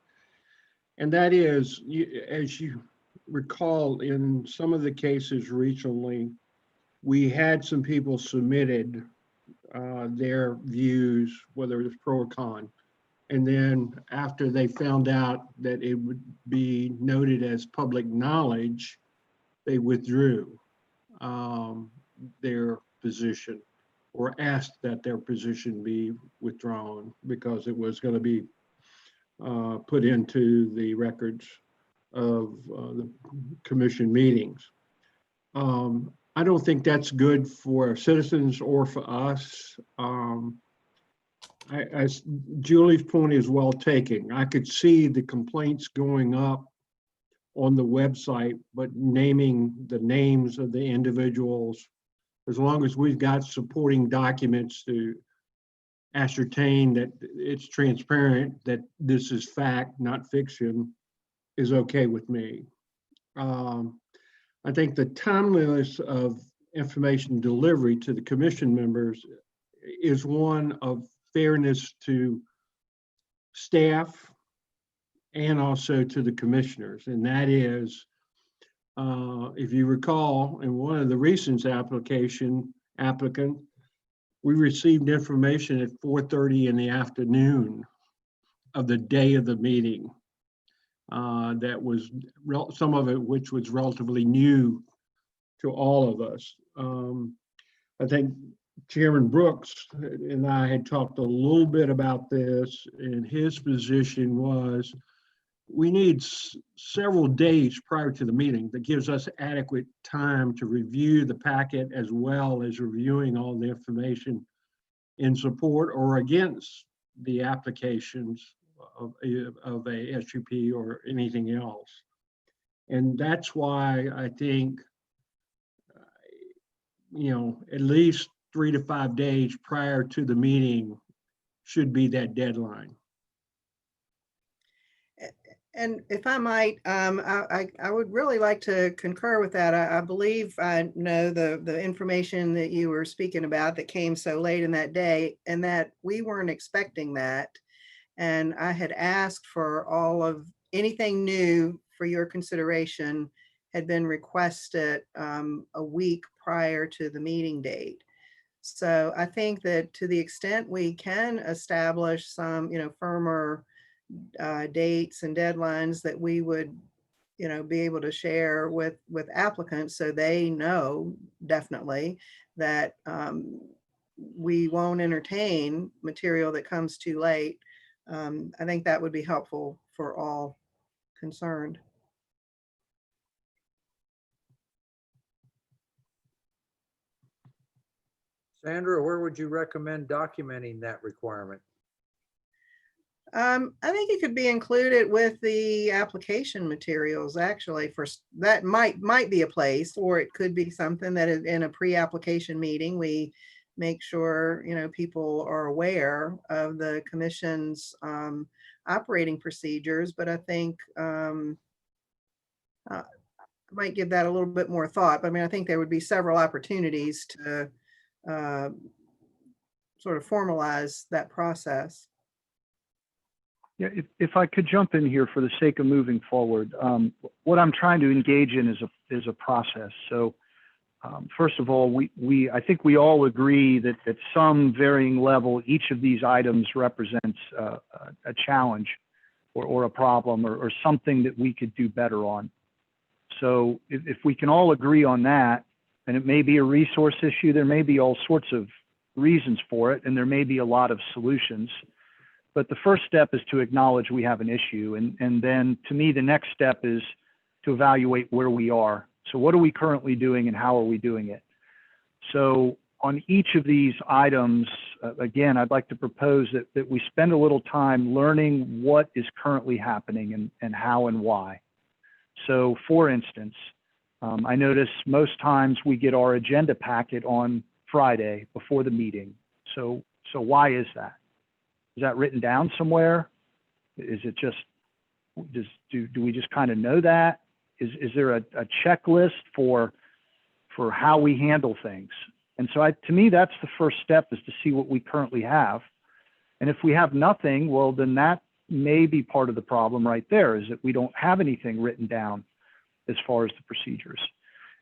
And that is, as you recall, in some of the cases recently, we had some people submitted their views, whether it's pro or con. And then after they found out that it would be noted as public knowledge, they withdrew their position or asked that their position be withdrawn because it was going to be put into the records of the commission meetings. I don't think that's good for citizens or for us. Julie's point is well taken. I could see the complaints going up on the website, but naming the names of the individuals, as long as we've got supporting documents to ascertain that it's transparent, that this is fact, not fiction, is okay with me. I think the timeliness of information delivery to the commission members is one of fairness to staff and also to the commissioners. And that is, if you recall, in one of the recent applicant, we received information at 4:30 in the afternoon of the day of the meeting. That was some of it, which was relatively new to all of us. I think Chairman Brooks and I had talked a little bit about this, and his position was we need several days prior to the meeting that gives us adequate time to review the packet as well as reviewing all the information in support or against the applications of a SUP or anything else. And that's why I think, at least 3 to 5 days prior to the meeting should be that deadline. And if I might, I would really like to concur with that. I believe I know the information that you were speaking about that came so late in that day, and that we weren't expecting that. And I had asked for all of anything new for your consideration had been requested a week prior to the meeting date. So I think that to the extent we can establish some, firmer dates and deadlines that we would, be able to share with applicants so they know definitely that we won't entertain material that comes too late. I think that would be helpful for all concerned. Sandra, where would you recommend documenting that requirement? I think it could be included with the application materials, actually. That might be a place, or it could be something that is in a pre-application meeting. We make sure, people are aware of the commission's operating procedures, but I think I might give that a little bit more thought. But I mean, I think there would be several opportunities to sort of formalize that process. Yeah, if I could jump in here for the sake of moving forward, what I'm trying to engage in is a process. So first of all, I think we all agree that at some varying level, each of these items represents a challenge or a problem or something that we could do better on. So if we can all agree on that, and it may be a resource issue, there may be all sorts of reasons for it, and there may be a lot of solutions. But the first step is to acknowledge we have an issue. And then to me, the next step is to evaluate where we are. So what are we currently doing and how are we doing it? So on each of these items, again, I'd like to propose that we spend a little time learning what is currently happening and how and why. So for instance, I notice most times we get our agenda packet on Friday before the meeting. So why is that? Is that written down somewhere? Is it just, do we just kind of know that? Is there a checklist for how we handle things? And so to me, that's the first step, is to see what we currently have. And if we have nothing, well, then that may be part of the problem right there, is that we don't have anything written down as far as the procedures.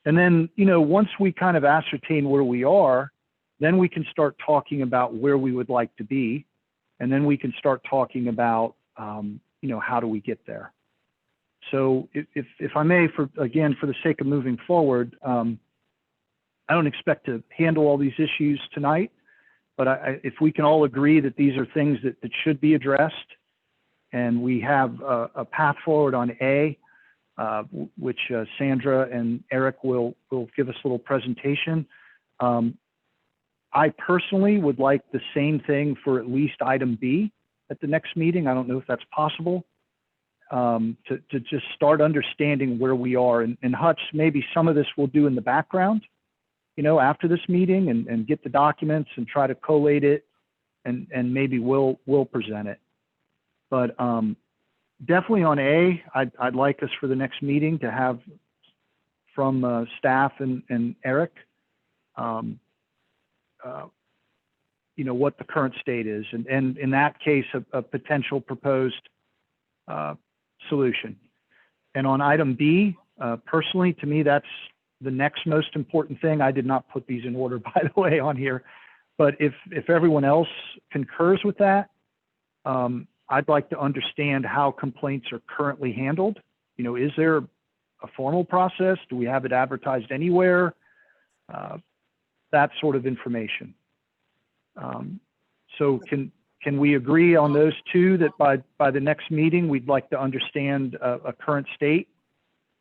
And then, once we kind of ascertain where we are, then we can start talking about where we would like to be. And then we can start talking about, how do we get there? So if I may, for the sake of moving forward, I don't expect to handle all these issues tonight, but if we can all agree that these are things that should be addressed, and we have a path forward on A, which Sandra and Eric will give us a little presentation. I personally would like the same thing for at least item B at the next meeting. I don't know if that's possible, to just start understanding where we are. And Hutch, maybe some of this we'll do in the background, after this meeting, and get the documents and try to collate it, and maybe we'll present it. But definitely on A, I'd like us for the next meeting to have from staff and Eric, what the current state is, and in that case, a potential proposed solution. And on item B, personally, to me, that's the next most important thing. I did not put these in order, by the way, on here, but if everyone else concurs with that, I'd like to understand how complaints are currently handled. Is there a formal process? Do we have it advertised anywhere? That sort of information. So can we agree on those two, that by the next meeting, we'd like to understand a current state?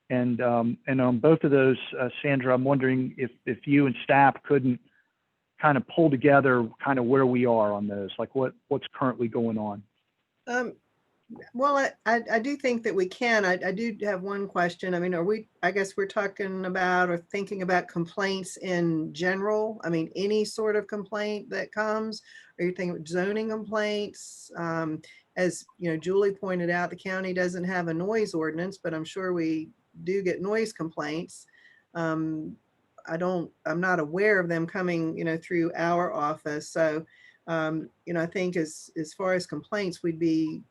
And on both of those, Sandra, I'm wondering if you and staff couldn't kind of pull together kind of where we are on those, like what's currently going on. Well, I do think that we can. I do have one question. I mean, I guess we're talking about or thinking about complaints in general. I mean, any sort of complaint that comes. Are you thinking of zoning complaints? As Julie pointed out, the county doesn't have a noise ordinance, but I'm sure we do get noise complaints. I'm not aware of them coming, through our office. So, I think as far as complaints, we'd be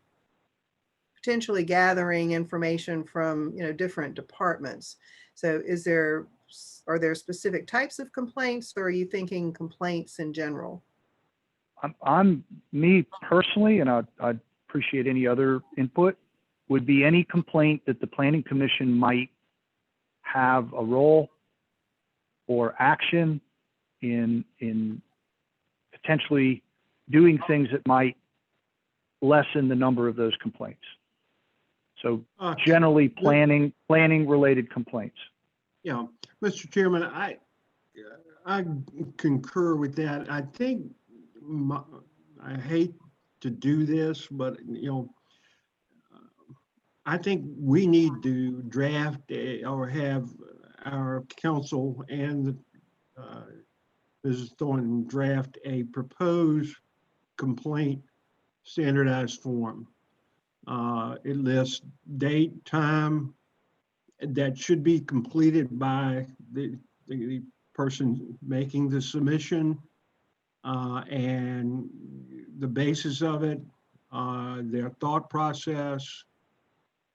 potentially gathering information from, different departments. So is there are there specific types of complaints, or are you thinking complaints in general? I'm me personally, and I'd appreciate any other input, would be any complaint that the Planning Commission might have a role or action in potentially doing things that might lessen the number of those complaints. So generally planning related complaints. Yeah, Mr. Chairman, I concur with that. I think I hate to do this, but I think we need to draft or have our council and Mrs. Thornton draft a proposed complaint standardized form. It lists date, time that should be completed by the person making the submission, and the basis of it, their thought process,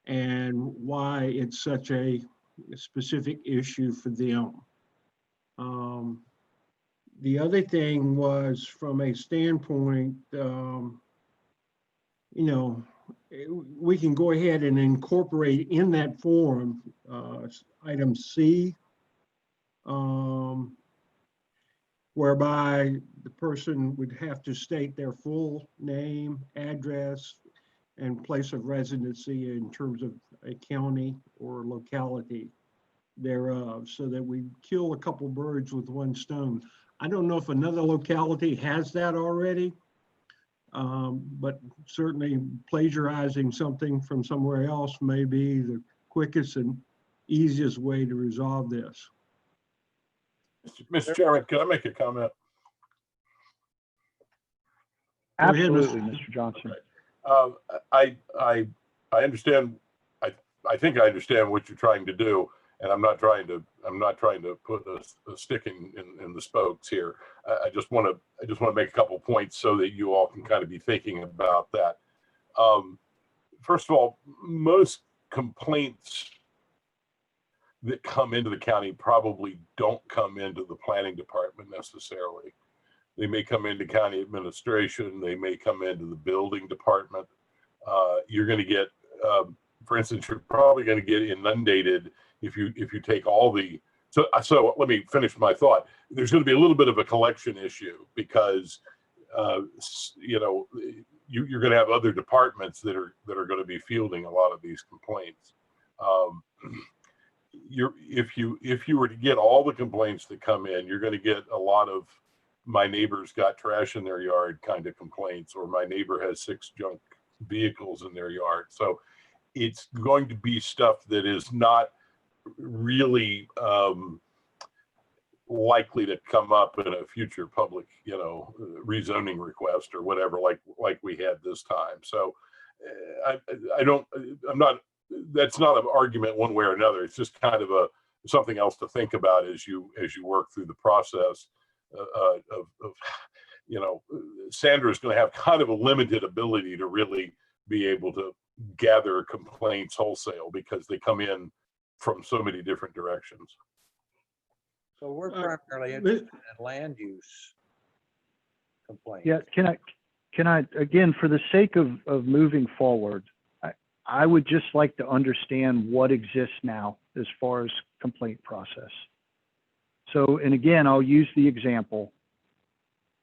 and why it's such a specific issue for them. The other thing was from a standpoint, we can go ahead and incorporate in that form item C, whereby the person would have to state their full name, address, and place of residency in terms of a county or locality thereof, so that we kill a couple birds with one stone. I don't know if another locality has that already, but certainly plagiarizing something from somewhere else may be the quickest and easiest way to resolve this. Mr. Chairman, can I make a comment? Absolutely, Mr. Johnson. I understand. I think I understand what you're trying to do, and I'm not trying to put a stick in the spokes here. I just want to make a couple points so that you all can kind of be thinking about that. First of all, most complaints that come into the county probably don't come into the planning department necessarily. They may come into county administration. They may come into the building department. You're going to get, for instance, you're probably going to get inundated if you take all the. So let me finish my thought. There's going to be a little bit of a collection issue because you're going to have other departments that are going to be fielding a lot of these complaints. If you were to get all the complaints that come in, you're going to get a lot of my neighbor's got trash in their yard kind of complaints, or my neighbor has 6 junk vehicles in their yard. So it's going to be stuff that is not really likely to come up in a future public, rezoning request or whatever, like we had this time. So that's not an argument one way or another. It's just kind of something else to think about as you work through the process Sandra's going to have kind of a limited ability to really be able to gather complaints wholesale because they come in from so many different directions. So we're primarily interested in land use complaints. Yeah, can I again, for the sake of moving forward, I would just like to understand what exists now as far as complaint process. So, and again, I'll use the example.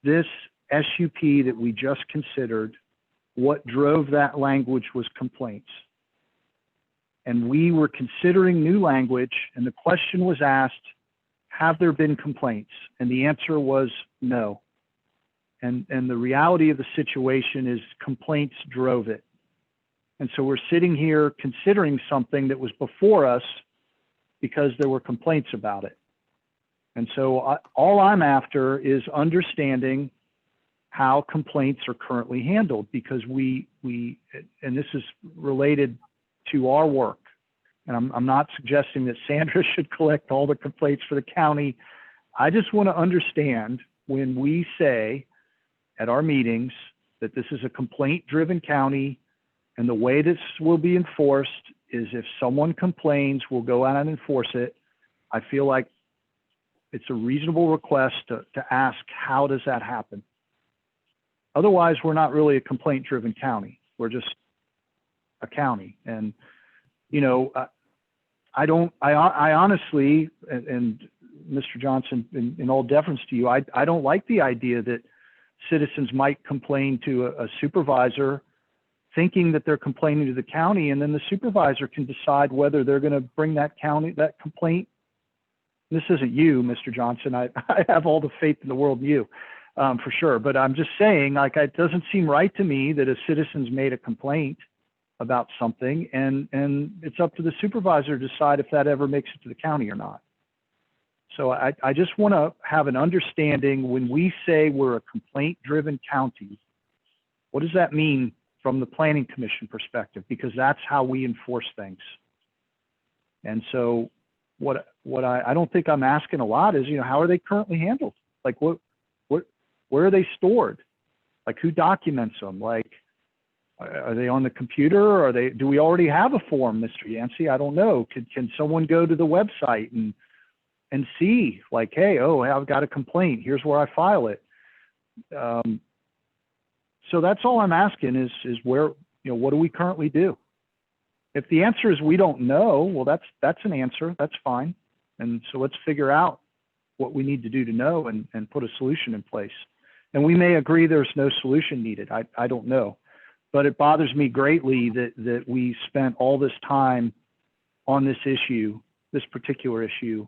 This SUP that we just considered, what drove that language was complaints. And we were considering new language, and the question was asked, have there been complaints? And the answer was no. And the reality of the situation is complaints drove it. And so we're sitting here considering something that was before us because there were complaints about it. And so all I'm after is understanding how complaints are currently handled, because we and this is related to our work. And I'm not suggesting that Sandra should collect all the complaints for the county. I just want to understand when we say at our meetings that this is a complaint-driven county, and the way this will be enforced is if someone complains, we'll go out and enforce it. I feel like it's a reasonable request to ask, how does that happen? Otherwise, we're not really a complaint-driven county. We're just a county. And, you know, I honestly, and Mr. Johnson, in all deference to you, I don't like the idea that citizens might complain to a supervisor thinking that they're complaining to the county, and then the supervisor can decide whether they're going to bring that complaint. This isn't you, Mr. Johnson. I have all the faith in the world in you, for sure. But I'm just saying, like, it doesn't seem right to me that a citizen's made a complaint about something, and it's up to the supervisor to decide if that ever makes it to the county or not. So I just want to have an understanding, when we say we're a complaint-driven county, what does that mean from the Planning Commission perspective? Because that's how we enforce things. And so what I don't think I'm asking a lot is, you know, how are they currently handled? Like, where are they stored? Like, who documents them? Like, are they on the computer? Or do we already have a form, Mr. Yancey? I don't know. Can someone go to the website and see, like, hey, oh, I've got a complaint, here's where I file it? So that's all I'm asking is where, you know, what do we currently do? If the answer is we don't know, well, that's an answer, that's fine. And so let's figure out what we need to do to know and put a solution in place. And we may agree there's no solution needed, I don't know. But it bothers me greatly that we spent all this time on this issue, this particular issue,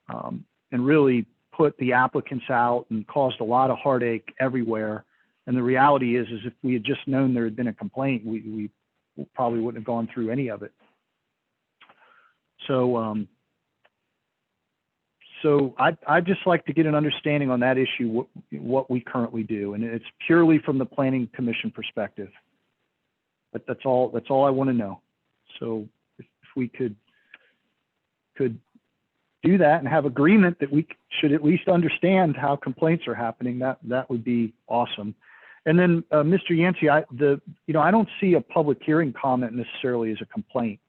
and really put the applicants out and caused a lot of heartache everywhere. And the reality is if we had just known there had been a complaint, we probably wouldn't have gone through any of it. So, I'd just like to get an understanding on that issue, what we currently do, and it's purely from the Planning Commission perspective. But that's all I want to know. So if we could do that and have agreement that we should at least understand how complaints are happening, that would be awesome. And then, Mr. Yancey, I don't see a public hearing comment necessarily as a complaint.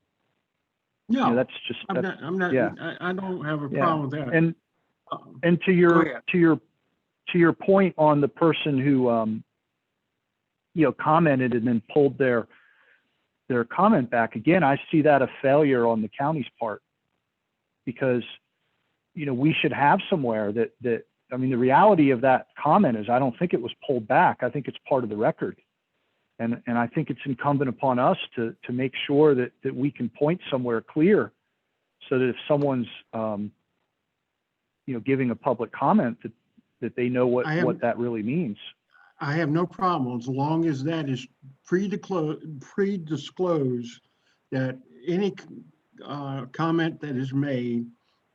No, You know, that's just, I'm not, yeah. I don't have a Yeah. problem with that. And to your point on the person who commented and then pulled their comment back, again, I see that a failure on the county's part, because we should have somewhere that I mean, the reality of that comment is I don't think it was pulled back. I think it's part of the record. And I think it's incumbent upon us to make sure that we can point somewhere clear, so that if someone's giving a public comment, that they know what that really means. I have no problem as long as that is pre-disclosed, that any comment that is made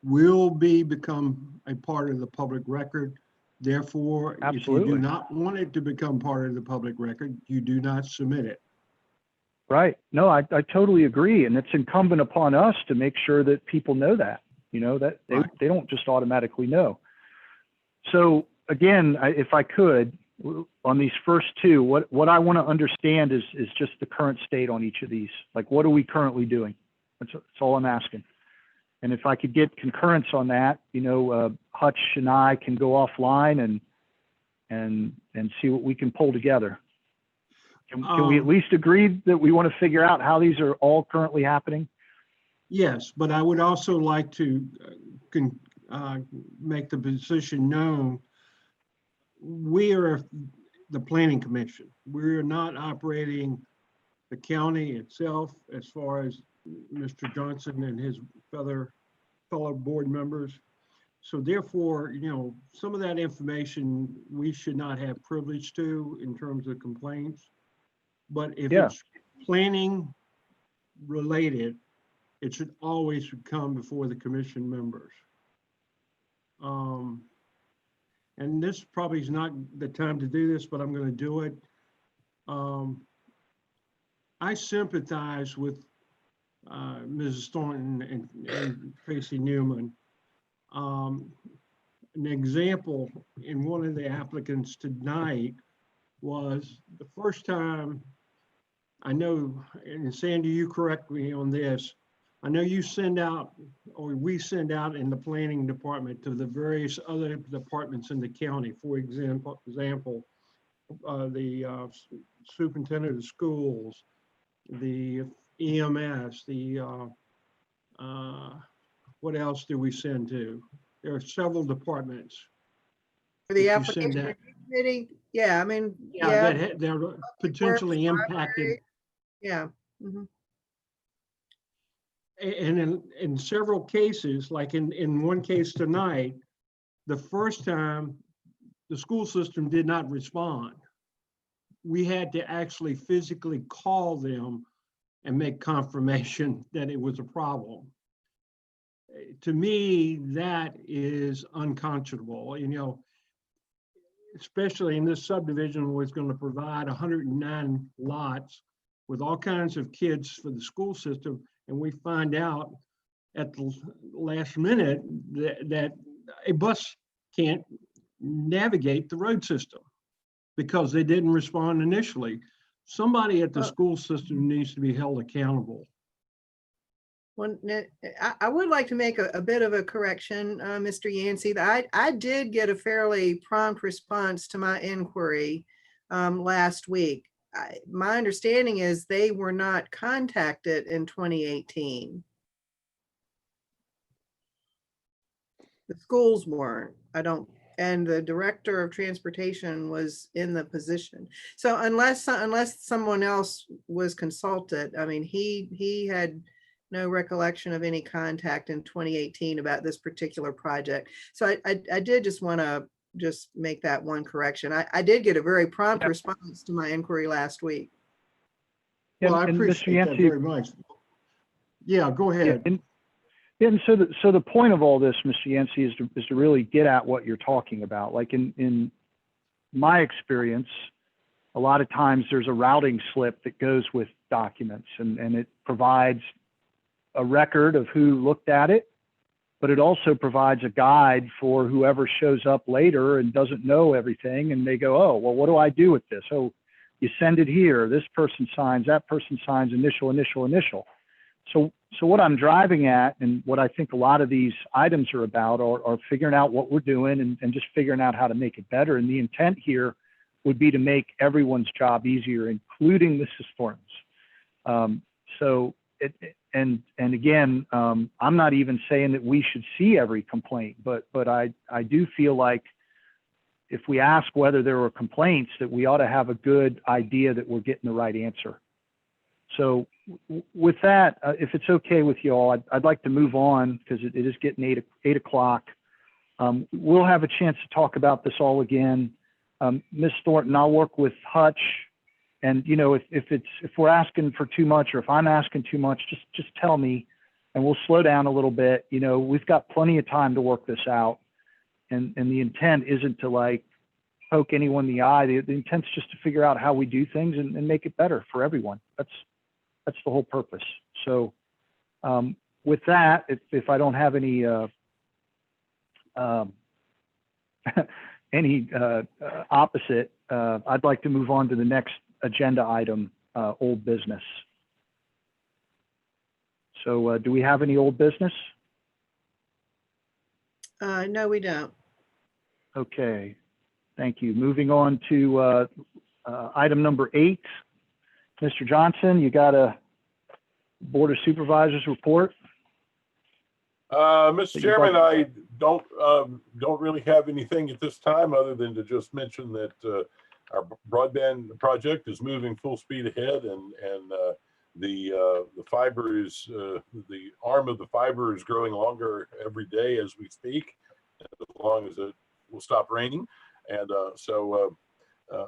will become a part of the public record. Therefore, Absolutely. If you do not want it to become part of the public record, you do not submit it. Right. No, I totally agree. And it's incumbent upon us to make sure that people know that, that they don't just automatically know. So again, if I could, on these first two, what I want to understand is just the current state on each of these. Like, what are we currently doing? That's all I'm asking. And if I could get concurrence on that, Hutch and I can go offline and see what we can pull together. Can we at least agree that we want to figure out how these are all currently happening? Yes, but I would also like to make the position known. We are the Planning Commission. We're not operating the county itself, as far as Mr. Johnson and his fellow board members. So therefore, some of that information we should not have privilege to in terms of complaints. But if it's planning related, it should always come before the commission members. And this probably is not the time to do this, but I'm going to do it. I sympathize with Mrs. Thornton and Tracy Newman. An example in one of the applicants tonight was the first time, I know, and Sandy, you correct me on this, I know you send out or we send out in the planning department to the various other departments in the county. For example, the superintendent of schools, the EMS, what else do we send to? There are several departments. For the If you send application that- committee, yeah, I mean, Yeah, yeah, they're potentially impacted. yeah. Mhm. And in several cases, like in one case tonight, the first time the school system did not respond. We had to actually physically call them and make confirmation that it was a problem. To me, that is unconscionable, especially in this subdivision where it's going to provide 109 lots with all kinds of kids for the school system. And we find out at the last minute that a bus can't navigate the road system because they didn't respond initially. Somebody at the school system needs to be held accountable. Well, I would like to make a bit of a correction, Mr. Yancey. I did get a fairly prompt response to my inquiry last week. My understanding is they were not contacted in 2018. The schools weren't, and the director of transportation was in the position. So unless someone else was consulted, I mean, he had no recollection of any contact in 2018 about this particular project. So I did just want to just make that one correction. I did get a very prompt response to my inquiry last week. Well, I And Mr. appreciate that Yancey- very much. Yeah, go ahead. And so the point of all this, Mr. Yancey, is to really get at what you're talking about. Like in my experience, a lot of times there's a routing slip that goes with documents, and it provides a record of who looked at it, but it also provides a guide for whoever shows up later and doesn't know everything, and they go, oh, well, what do I do with this? Oh, you send it here, this person signs, that person signs, initial. So what I'm driving at, and what I think a lot of these items are about, are figuring out what we're doing and just figuring out how to make it better. And the intent here would be to make everyone's job easier, including the Cisterns. And again, I'm not even saying that we should see every complaint, but I do feel like if we ask whether there were complaints, that we ought to have a good idea that we're getting the right answer. So with that, if it's okay with you all, I'd like to move on because it is getting 8 o'clock. We'll have a chance to talk about this all again. Ms. Thornton, I'll work with Hutch. And if we're asking for too much, or if I'm asking too much, just tell me, and we'll slow down a little bit. We've got plenty of time to work this out, and the intent isn't to like poke anyone in the eye. The intent's just to figure out how we do things and make it better for everyone. That's the whole purpose. So with that, if I don't have any opposite, I'd like to move on to the next agenda item, old business. So do we have any old business? No, we don't. Okay, thank you. Moving on to item number 8. Mr. Johnson, you got a Board of Supervisors report? Mr. Chairman, I don't really have anything at this time other than to just mention that our broadband project is moving full speed ahead, and the fiber is the arm of the fiber is growing longer every day as we speak, as long as it will stop raining. And so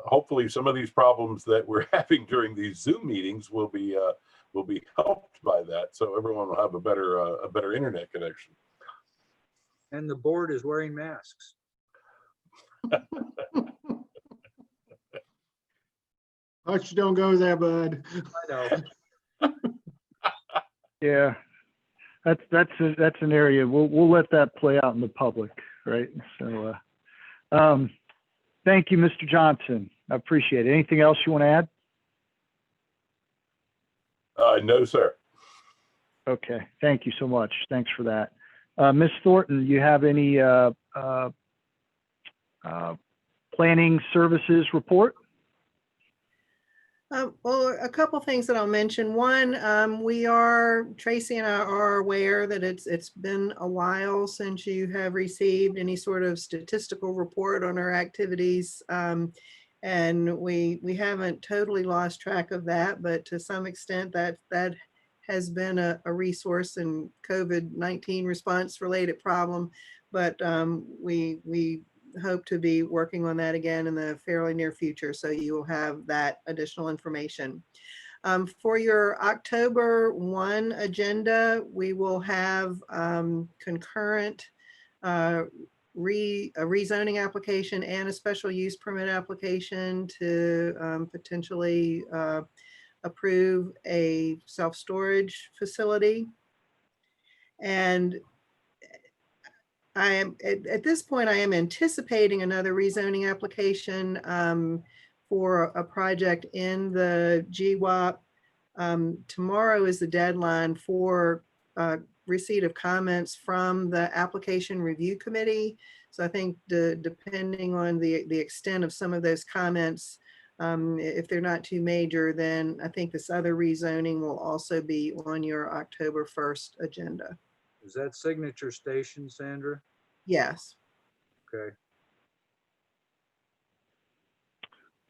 hopefully some of these problems that we're having during these Zoom meetings will be helped by that, so everyone will have a better internet connection. And the board is wearing masks. Hutch, don't go there, bud. I know. Yeah, that's an area we'll let that play out in the public, right? So, thank you, Mr. Johnson. I appreciate it. Anything else you want to add? No, sir. Okay, thank you so much. Thanks for that. Ms. Thornton, you have any planning services report? Well, a couple things that I'll mention. One, Tracy and I are aware that it's been a while since you have received any sort of statistical report on our activities. And we haven't totally lost track of that, but to some extent that has been a resource in COVID-19 response related problem. But we hope to be working on that again in the fairly near future, so you will have that additional information. For your October 1 agenda, we will have concurrent a rezoning application and a special use permit application to potentially approve a self-storage facility. And I am at this point, I am anticipating another rezoning application for a project in the GWAP. Tomorrow is the deadline for receipt of comments from the application review committee. So I think depending on the extent of some of those comments, if they're not too major, then I think this other rezoning will also be on your October 1st agenda. Is that Signature Station, Sandra? Yes. Okay.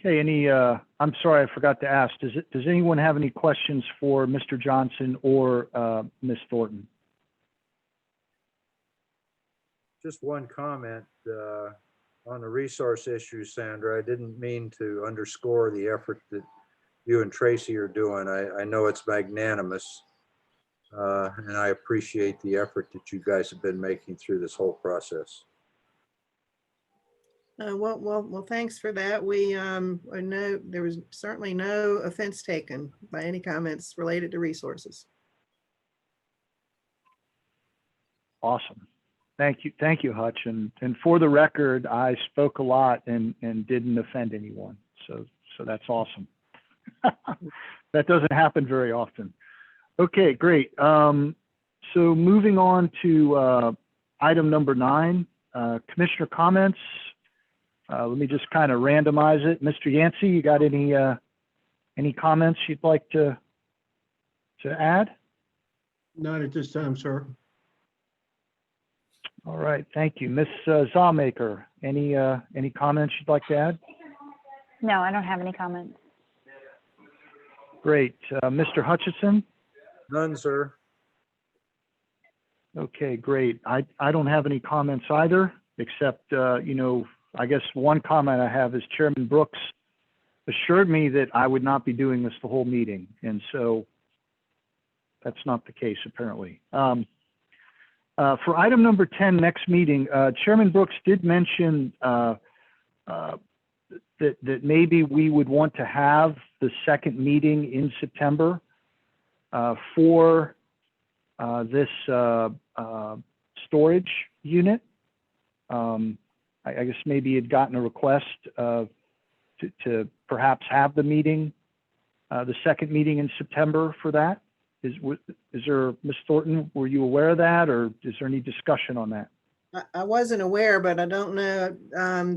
Okay, I'm sorry, I forgot to ask, does anyone have any questions for Mr. Johnson or Ms. Thornton? Just one comment on the resource issue, Sandra. I didn't mean to underscore the effort that you and Tracy are doing. I know it's magnanimous. And I appreciate the effort that you guys have been making through this whole process. Well, thanks for that. I know there was certainly no offense taken by any comments related to resources. Awesome. Thank you, Hutch. And for the record, I spoke a lot and didn't offend anyone. So that's awesome. That doesn't happen very often. Okay, great. So moving on to item number 9, commissioner comments. Let me just kind of randomize it. Mr. Yancey, you got any comments you'd like to add? Not at this time, sir. All right, thank you. Ms. Zawmaker, any comments you'd like to add? No, I don't have any comments. Great. Mr. Hutchison? None, sir. Okay, great. I don't have any comments either, except, I guess one comment I have is Chairman Brooks assured me that I would not be doing this the whole meeting. And so that's not the case, apparently. For item number 10, next meeting, Chairman Brooks did mention that maybe we would want to have the second meeting in September for this storage unit. I guess maybe you'd gotten a request to perhaps have the meeting, the second meeting in September for that. Is there, Ms. Thornton, were you aware of that, or is there any discussion on that? I wasn't aware, but I don't know.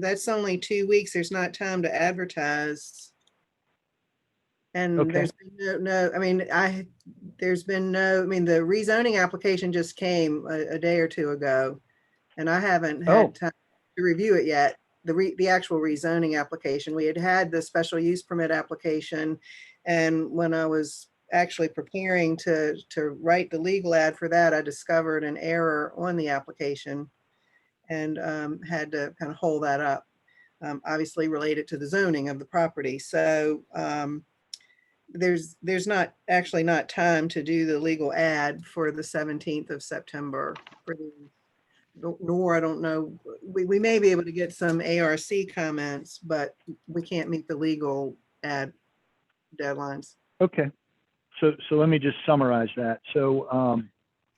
That's only 2 weeks. There's not time to advertise. And Okay. there's been the rezoning application just came a day or two ago, and I haven't had time to review it yet. The actual rezoning application. We had the special use permit application, and when I was actually preparing to write the legal ad for that, I discovered an error on the application and had to kind of hold that up, obviously related to the zoning of the property. So there's not time to do the legal ad for the 17th of September. Nor, I don't know, we may be able to get some ARC comments, but we can't meet the legal ad deadlines. Okay. So let me just summarize that. So,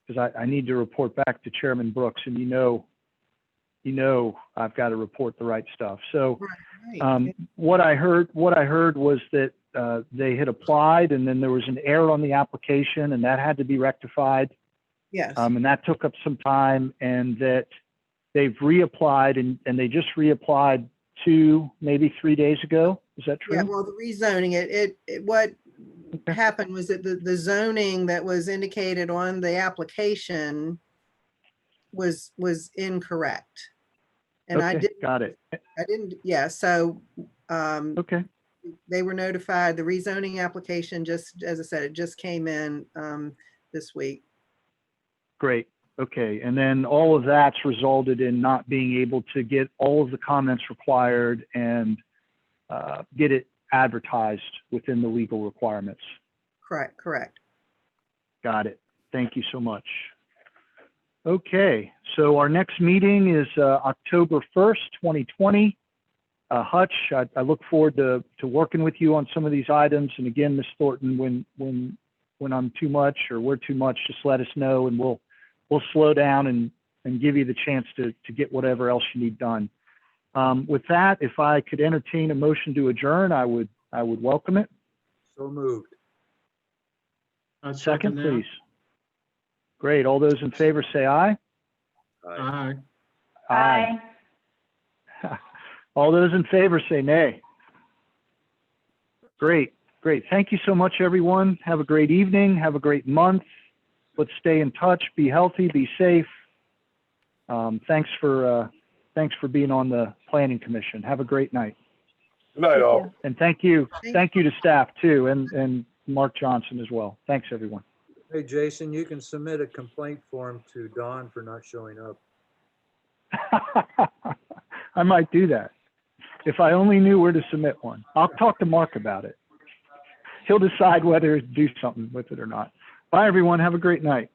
because I need to report back to Chairman Brooks, and you know I've got to report the right stuff. So Right. what I heard was that they had applied and then there was an error on the application and that had to be rectified. Yes. And that took up some time, and that they've reapplied and they just reapplied 2, maybe 3 days ago. Is that true? Yeah, well, the rezoning, what happened was that the zoning that was indicated on the application was incorrect. And I Okay, got it. didn't, yeah, so Okay, they were notified, the rezoning application, just, as I said, it just came in this week. great. Okay, and then all of that's resulted in not being able to get all of the comments required and get it advertised within the legal requirements. Correct. Got it. Thank you so much. Okay, so our next meeting is October 1st, 2020. Hutch, I look forward to working with you on some of these items. And again, Ms. Thornton, when I'm too much or we're too much, just let us know and we'll slow down and give you the chance to get whatever else you need done. With that, if I could entertain a motion to adjourn, I would welcome it. So moved. Second, please. Great. All those in favor say aye. Aye. Aye. All those in favor say nay. Great. Thank you so much, everyone. Have a great evening. Have a great month. Let's stay in touch. Be healthy. Be safe. Thanks for being on the Planning Commission. Have a great night. Good night, all. And thank you to staff too, and Mark Johnson as well. Thanks, everyone. Hey, Jason, you can submit a complaint form to Don for not showing up. I might do that. If I only knew where to submit one. I'll talk to Mark about it. He'll decide whether to do something with it or not. Bye, everyone. Have a great night.